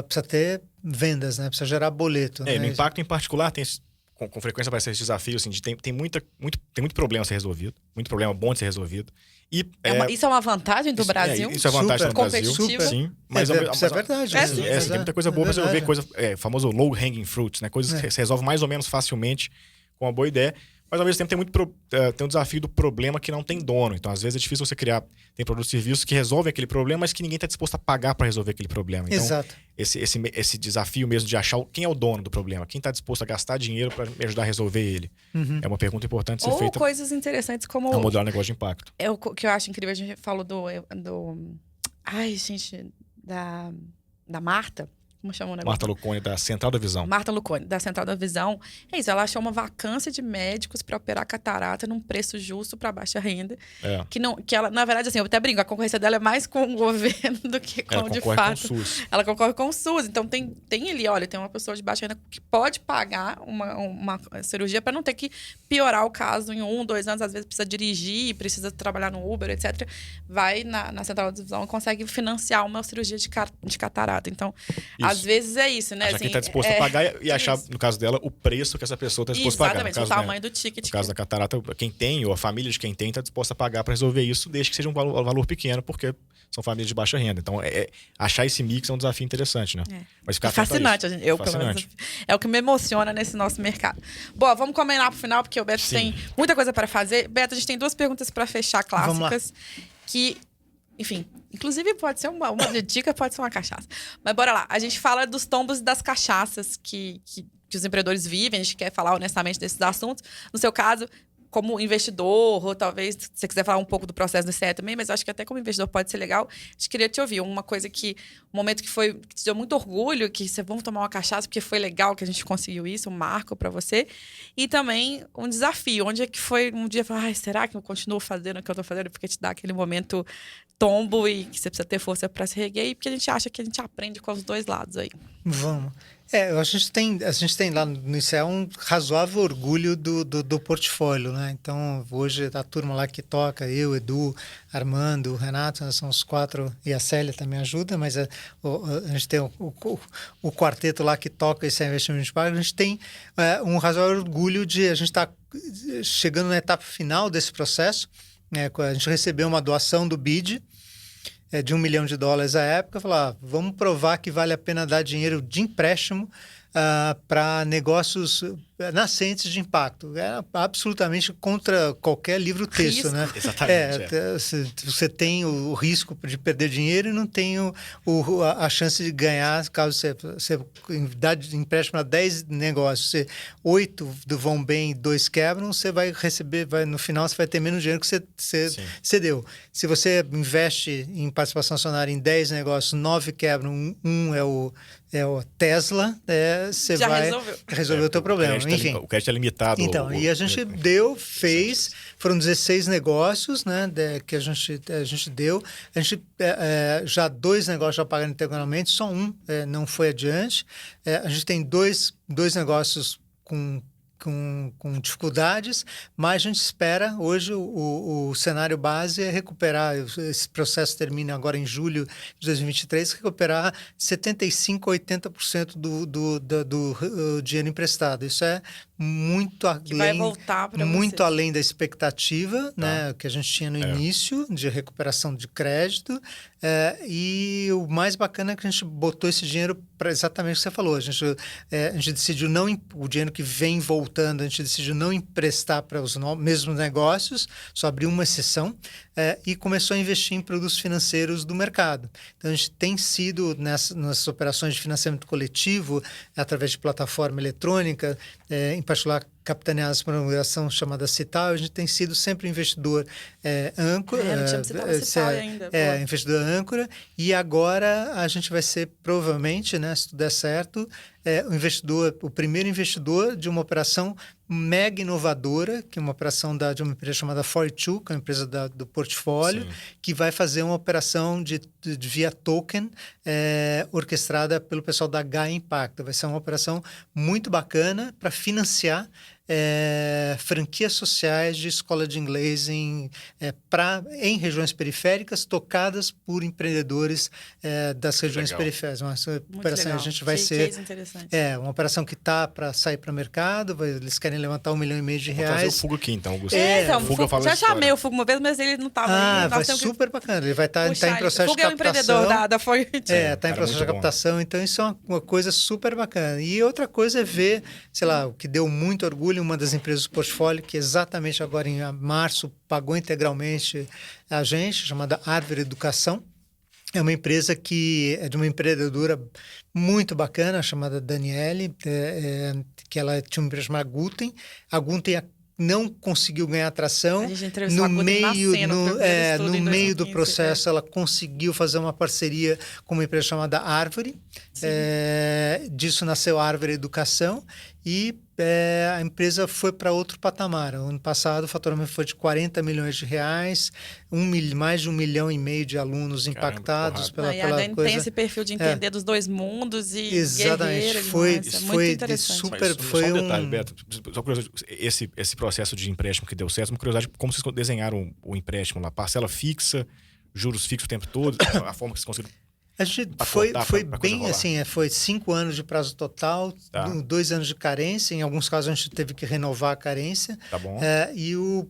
precisa ter vendas, né? Precisa gerar boleto. No impacto em particular tem... Com frequência aparece esse desafio, assim, tem muito problema a ser resolvido, muito problema bom de ser resolvido. E, isso é uma vantagem do Brasil? Isso é vantagem do Brasil, sim. Mas isso é verdade. Tem muita coisa boa para você resolver, famoso low hanging fruits, né? Coisas que se resolvem mais ou menos facilmente com uma boa ideia. Mas, ao mesmo tempo, tem um desafio do problema que não tem dono. Então, às vezes, é difícil você criar... Tem produtos e serviços que resolvem aquele problema, mas que ninguém está disposto a pagar para resolver aquele problema. Então, exato. Esse desafio mesmo de achar quem é o dono do problema, quem está disposto a gastar dinheiro para me ajudar a resolver ele. É uma pergunta importante de ser feita. Ou coisas interessantes como... É um modelo de negócio de impacto. O que eu acho incrível, a gente falou Ai, gente, da Marta... Como chama o negócio? Marta Luconi, da Central da Visão. Marta Luconi, da Central da Visão. É isso, ela achou uma vacância de médicos para operar catarata num preço justo para baixa renda. Que ela, na verdade, assim, eu até brinco, a concorrência dela é mais com o governo do que com, de fato. Com o SUS. Ela concorre com o SUS. Então, tem ali, olha, tem uma pessoa de baixa renda que pode pagar uma cirurgia para não ter que piorar o caso em 1, 2 anos. Às vezes precisa dirigir, precisa trabalhar no Uber, etc. Vai na Central da Visão e consegue financiar uma cirurgia de catarata. Então, às vezes é isso, né? Achar quem está disposto a pagar e achar, no caso dela, o preço que essa pessoa está disposta a pagar. Exatamente, o tamanho do ticket. No caso da catarata, quem tem, ou a família de quem tem, está disposta a pagar para resolver isso, desde que seja um valor pequeno, porque são famílias de baixa renda. Então, achar esse mix é um desafio interessante, né? Mas ficar fascinante, gente. Pelo menos, é o que me emociona nesse nosso mercado. Bom, vamos combinar pro final, porque o Beto tem muita coisa para fazer. Beto, a gente tem 2 perguntas para fechar clássicas. Que... Enfim, inclusive pode ser uma dica, pode ser uma cachaça. Mas bora lá. A gente fala dos tombos e das cachaças que os empreendedores vivem. A gente quer falar honestamente desses assuntos. No seu caso, como investidor, ou talvez se você quiser falar um pouco do processo do ICE também, mas eu acho que até como investidor pode ser legal. A gente queria te ouvir. Um momento que te deu muito orgulho, que você vamos tomar uma cachaça, porque foi legal que a gente conseguiu isso, um marco para você. E também um desafio, onde é que foi um dia, falar, será que eu continuo fazendo o que eu tô fazendo? Porque te dá aquele momento tombo e que você precisa ter força para se reerguer, e porque a gente acha que a gente aprende com os dois lados aí. Vamos. A gente tem lá no ICE um razoável orgulho do portfólio, né? Então, hoje a turma lá que toca, eu, Edu, Armando, Renato, nós somos 4, e a Célia também ajuda, mas a gente tem o quarteto lá que toca esse investimento de impacto. A gente tem um razoável orgulho de a gente estar chegando na etapa final desse processo. A gente recebeu uma doação do BID, de $1 milhão à época, falar, vamos provar que vale a pena dar dinheiro de empréstimo para negócios nascentes de impacto. É absolutamente contra qualquer livro-texto, né? Exatamente. Você tem o risco de perder dinheiro e não tem a chance de ganhar caso você dá empréstimo a 10 negócios, 8 vão bem e 2 quebram, você vai receber, no final você vai ter menos dinheiro que você deu. Se você investe em participação acionária em 10 negócios, 9 quebram, um é o Tesla, você já vai resolver o teu problema. Enfim. O crédito é limitado. Então, e a gente foram 16 negócios, né, que a gente deu. A gente já 2 negócios já pagaram integralmente, só um não foi adiante. A gente tem dois negócios com dificuldades, mas a gente espera, hoje o cenário base é recuperar, esse processo termina agora em julho de 2023, recuperar 75% a 80% do dinheiro emprestado. Isso é muito além da expectativa, né, que a gente tinha no início de recuperação de crédito, e o mais bacana é que a gente botou esse dinheiro para exatamente o que você falou. A gente decidiu o dinheiro que vem voltando, a gente decidiu não emprestar para os mesmos negócios, só abriu uma exceção, e começou a investir em produtos financeiros do mercado. Então, a gente tem sido nessas operações de financiamento coletivo, através de plataforma eletrônica, em particular capitaneadas por uma organização chamada Cital, a gente tem sido sempre investidor âncora. Não tinha citado Cital ainda. Investidor âncora, e agora a gente vai ser, provavelmente, né, se tudo der certo, o primeiro investidor de uma operação mega inovadora, que é uma operação de uma empresa chamada Fortwo, que é uma empresa do portfólio, que vai fazer uma operação via token orquestrada pelo pessoal da Gaia Impacto. Vai ser uma operação muito bacana para financiar franquias sociais de escola de inglês em regiões periféricas, tocadas por empreendedores das regiões periféricas. Uma operação a gente vai ser uma operação que está para sair para o mercado. Eles querem levantar R$1,5 milhão de reais. Vou trazer o Fuga aqui, então, Augusto. Fuga já chamei o Fuga uma vez, mas ele não estava. Vai ser super bacana. Ele vai estar em processo de captação. O Fuga é um empreendedor da Fortwo. Está em processo de captação. Então, isso é uma coisa super bacana. E outra coisa é ver, sei lá, o que deu muito orgulho, uma das empresas do portfólio, que exatamente agora em março pagou integralmente a gente, chamada Árvore Educação. É uma empresa que é de uma empreendedora muito bacana, chamada Daniele, que ela tinha uma empresa chamada Guten. A Guten não conseguiu ganhar atração. No meio do processo, ela conseguiu fazer uma parceria com uma empresa chamada Árvore. Disso nasceu a Árvore Educação, e a empresa foi para outro patamar. O ano passado o faturamento foi de R$40 milhões, mais de 1,5 milhão de alunos impactados pela coisa. Tem esse perfil de entender dos dois mundos e exatamente. Foi muito interessante. Só um detalhe, Beto, só curiosidade, esse processo de empréstimo que deu certo, uma curiosidade, como vocês desenharam o empréstimo lá? Parcela fixa, juros fixos o tempo todo, a forma que vocês conseguiram. A gente foi bem assim, foi 5 anos de prazo total, 2 anos de carência. Em alguns casos a gente teve que renovar a carência. Tá bom. E o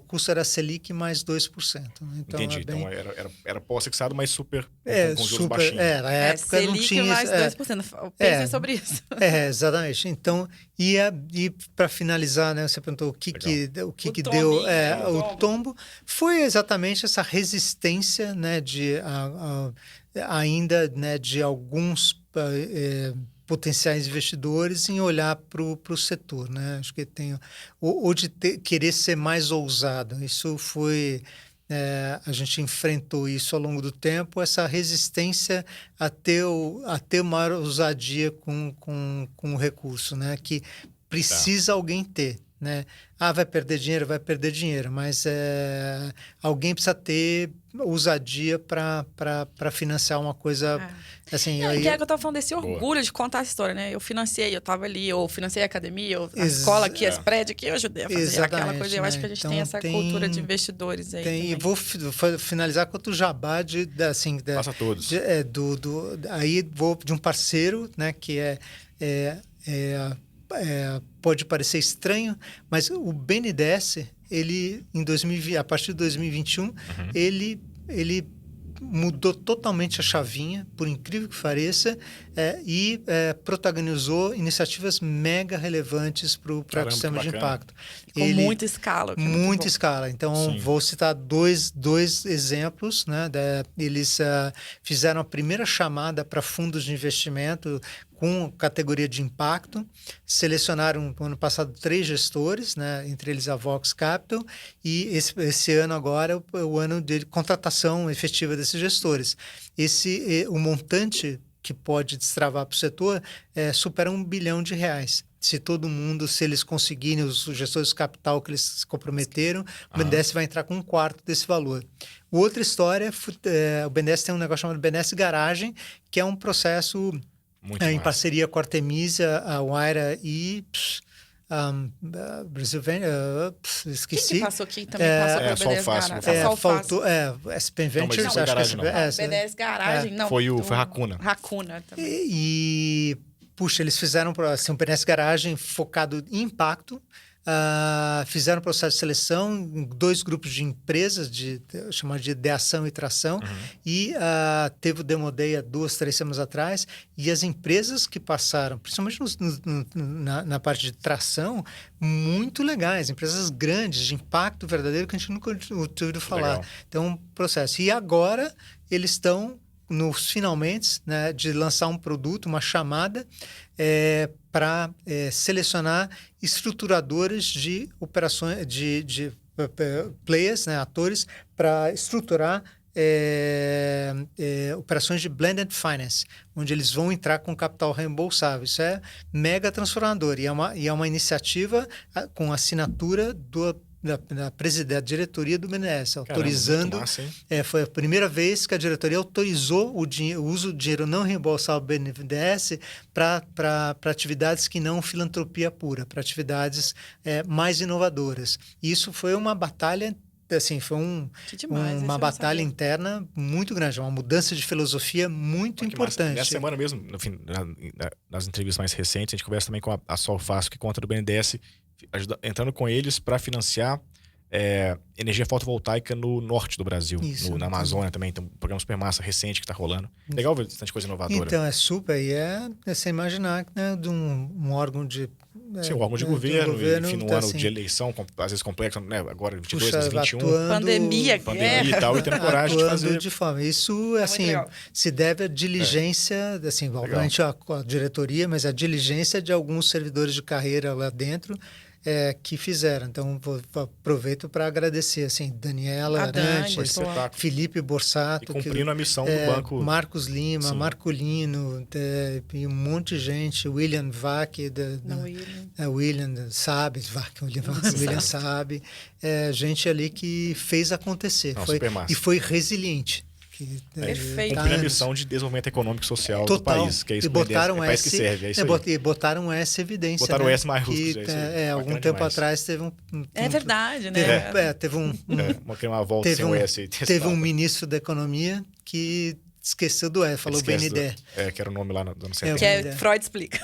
custo era Selic mais 2%. Então, entendi. Então era pós-fixado, mas super com juros super baixinhos. Na época Selic não tinha mais 2%. Pensem sobre isso. Exatamente. Então, e para finalizar, né, você perguntou o que deu o tombo, foi exatamente essa resistência, né, ainda, né, de alguns potenciais investidores em olhar para o setor, né? Acho que tem ou de querer ser mais ousado. Isso foi a gente enfrentou isso ao longo do tempo, essa resistência a ter maior ousadia com o recurso, né? Que precisa alguém ter. Né? Vai perder dinheiro, mas alguém precisa ter ousadia para financiar uma coisa assim. Que é que eu tava falando desse orgulho de contar essa história, né? Eu financiei, eu tava ali, eu financiei a academia, a escola aqui, as prédios aqui, eu ajudei a fazer aquela coisa. Eu acho que a gente tem essa cultura de investidores aí. E vou finalizar com outro jabá Passa todos. Aí vou de um parceiro, né? Que pode parecer estranho, mas o BNDES, ele a partir de 2021, ele mudou totalmente a chavinha, por incrível que pareça, e protagonizou iniciativas mega relevantes para o ecossistema de impacto. Com muita escala. Muita escala. Então, vou citar dois exemplos. Né? Eles fizeram a primeira chamada para fundos de investimento com categoria de impacto, selecionaram no ano passado 3 gestores, né? Entre eles a Vox Capital, e esse ano agora é o ano de contratação efetiva desses gestores. O montante que pode destravar para o setor supera R$1 bilhão. Se eles conseguirem os gestores de capital que eles se comprometeram, o BNDES vai entrar com 1/4 desse valor. Outra história, o BNDES tem um negócio chamado BNDES Garagem, que é um processo em parceria com a Artemisia, a Waira e Brasil esqueci. Quem que passou aqui também passou pelo BNDES Garagem? Faltou SPM Ventures, não, acho garagem, que BNDES Garagem, não. Foi Racuna. Racuna também. Puxa, eles fizeram um BNDES Garagem focado em impacto. Fizeram um processo de seleção em 2 grupos de empresas, chamado de ideação e tração, e teve o Demo Day há 2, 3 semanas atrás, e as empresas que passaram, principalmente na parte de tração, muito legais, empresas grandes, de impacto verdadeiro, que a gente nunca ouviu falar. Legal. Então, processo. E agora, eles estão nos finalmente, né, de lançar um produto, uma chamada para selecionar estruturadores de operações, de players, né, atores, para estruturar operações de blended finance, onde eles vão entrar com capital reembolsável. Isso é mega transformador e é uma iniciativa com assinatura da presidente, da diretoria do BNDES, autorizando. Massa, foi a primeira vez que a diretoria autorizou o uso do dinheiro não reembolsável do BNDES para atividades que não filantropia pura, para atividades mais inovadoras. E isso foi uma batalha. Assim, foi uma batalha interna muito grande, uma mudança de filosofia muito importante. Nessa semana mesmo, no fim, nas entrevistas mais recentes, a gente conversa também com a Sol Fácil, que conta do BNDES, entrando com eles para financiar energia fotovoltaica no norte do Brasil, na Amazônia também. Tem um programa super massa recente que está rolando. Legal ver bastante coisa inovadora. Então, é super. E você imaginar, né, de um órgão de... Sim, um órgão de governo, enfim, num ano de eleição, às vezes complexo, né? Agora 22, mas 21. Pandemia e tal, e tendo coragem de fazer. De forma. Isso, assim, se deve à diligência, assim, obviamente a diretoria, mas a diligência de alguns servidores de carreira lá dentro, que fizeram. Então, aproveito para agradecer, assim, Daniela Arantes, Felipe Borsato. E cumprindo a missão do banco. Marcos Lima, Marcolino, e um monte de gente, William Vac, William sabe, William sabe, gente ali que fez acontecer. E foi resiliente. Cumprindo a missão de desenvolvimento econômico e social do país, que é isso e botaram que é país que serve, é isso aí. E botaram essa evidência. Botaram né? S maiúsculo. Algum tempo atrás teve é verdade, né? Teve uma volta sem o S. Teve um ministro da Economia que esqueceu do E, falou BNDE. Que era o nome lá no ano 70. Que Freud explica.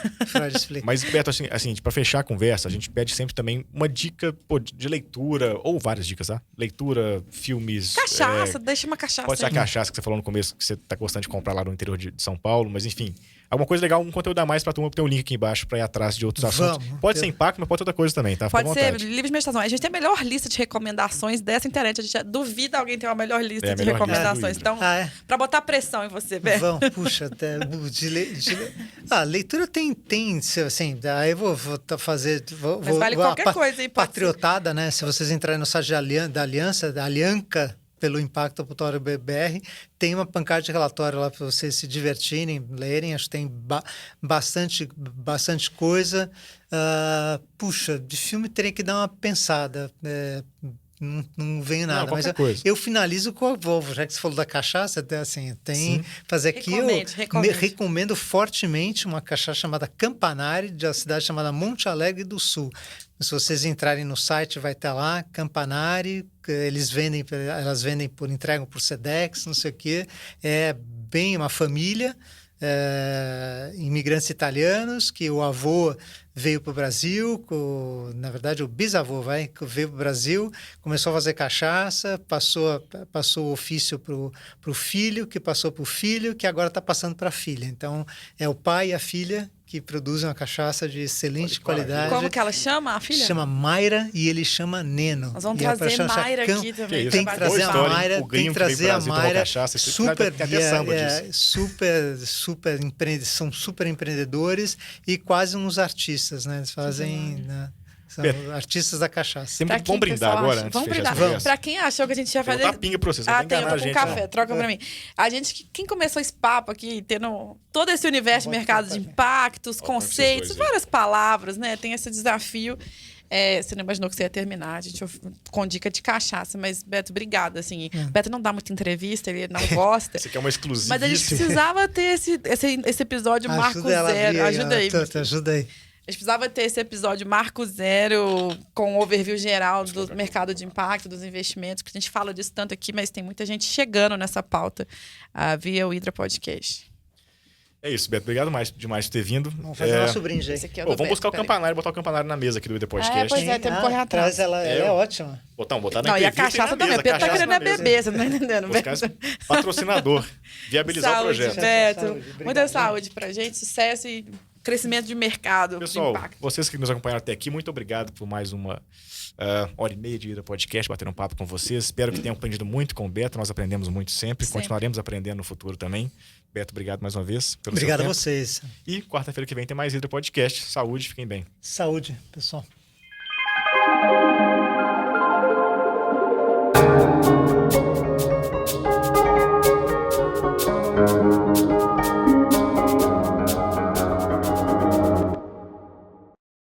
Mas, Beto, assim, para fechar a conversa, a gente pede sempre também uma dica de leitura, ou várias dicas, tá? Leitura, filmes... Cachaça, deixa uma cachaça. Pode ser a cachaça que você falou no começo, que você tá gostando de comprar lá no interior de São Paulo, mas enfim, Alguma coisa legal, um conteúdo a mais pra turma, ter um link aqui embaixo pra ir atrás de outros assuntos. Pode ser impacto, mas pode ser outra coisa também, tá? Fica Pode ser livre de meditação. A gente tem a melhor lista de recomendações dessa internet. A gente duvida alguém ter uma melhor lista de recomendações. Então, pra botar pressão em você, Beto. Vamos, puxa, até leitura tem, assim, aí eu vou fazer... Mas vale qualquer coisa, hein? Patriotada, né? Se vocês entrarem no site da Aliança, da Alianca, pelo Impacto.org.br, tem uma pancada de relatório lá para vocês se divertirem, lerem. Acho que tem bastante coisa. Puxa, de filme teria que dar uma pensada. Não veio nada, mas eu finalizo com a Volvo, já que você falou da cachaça, até assim, tem fazer aqui, recomendo fortemente uma cachaça chamada Campanari, de uma cidade chamada Monte Alegre do Sul. Se vocês entrarem no site, vai estar lá, Campanari, elas vendem entregam por Sedex, não sei o quê, é bem uma família, imigrantes italianos, que o avô veio para o Brasil, na verdade o bisavô veio para o Brasil, começou a fazer cachaça, passou o ofício para o filho, que passou para o filho, que agora está passando para a filha. Então, é o pai e a filha que produzem uma cachaça de excelente qualidade. Como que ela chama, a filha? Chama Mayra e ele chama Neno. Nós vamos trazer Mayra aqui também. Tem que trazer a Mayra, são super empreendedores e quase uns artistas, né? Eles fazem... São artistas da cachaça. Tem bom brindar agora, antes vamos de fechar brindar. Pra quem achou que a gente ia fazer... Tem uma pinga pra vocês, tem, eu tô com café, troca pra mim. A gente, quem começou esse papo aqui, tendo todo esse universo de mercado de impactos, conceitos, várias palavras, né? Tem esse desafio. Você não imaginou que você ia terminar, a gente com dica de cachaça, mas Beto, obrigada, assim. Beto não dá muita entrevista, ele não gosta. Você quer uma exclusiva. Mas a gente precisava ter esse episódio Marco Zero. Ajuda aí. Ajuda aí. A gente precisava ter esse episódio Marco Zero com um overview geral do mercado de impacto, dos investimentos, que a gente fala disso tanto aqui, mas tem muita gente chegando nessa pauta via o Hydra Podcast. É isso, Beto. Obrigado demais por ter vindo. Vamos fazer nosso brinde aí. Vamos buscar o campanário, botar o campanário na mesa aqui do Hydra Podcast. Pois é, temos que correr atrás. Ela é ótima. Botar na Não, e a cachaça também. O Pedro tá querendo beber, você não tá entendendo. Patrocinador. Viabilizar o projeto. Beto. Muita saúde pra gente, sucesso e crescimento de mercado. Pessoal, vocês que nos acompanharam até aqui, muito obrigado por mais uma hora e meia de Hydra Podcast, bater um papo com vocês. Espero que tenham aprendido muito com o Beto. Nós aprendemos muito sempre. Continuaremos aprendendo no futuro também. Beto, obrigado mais uma vez pelo seu tempo. Obrigado a vocês. E quarta-feira que vem tem mais Hydra Podcast. Saúde, fiquem bem. Saúde, pessoal.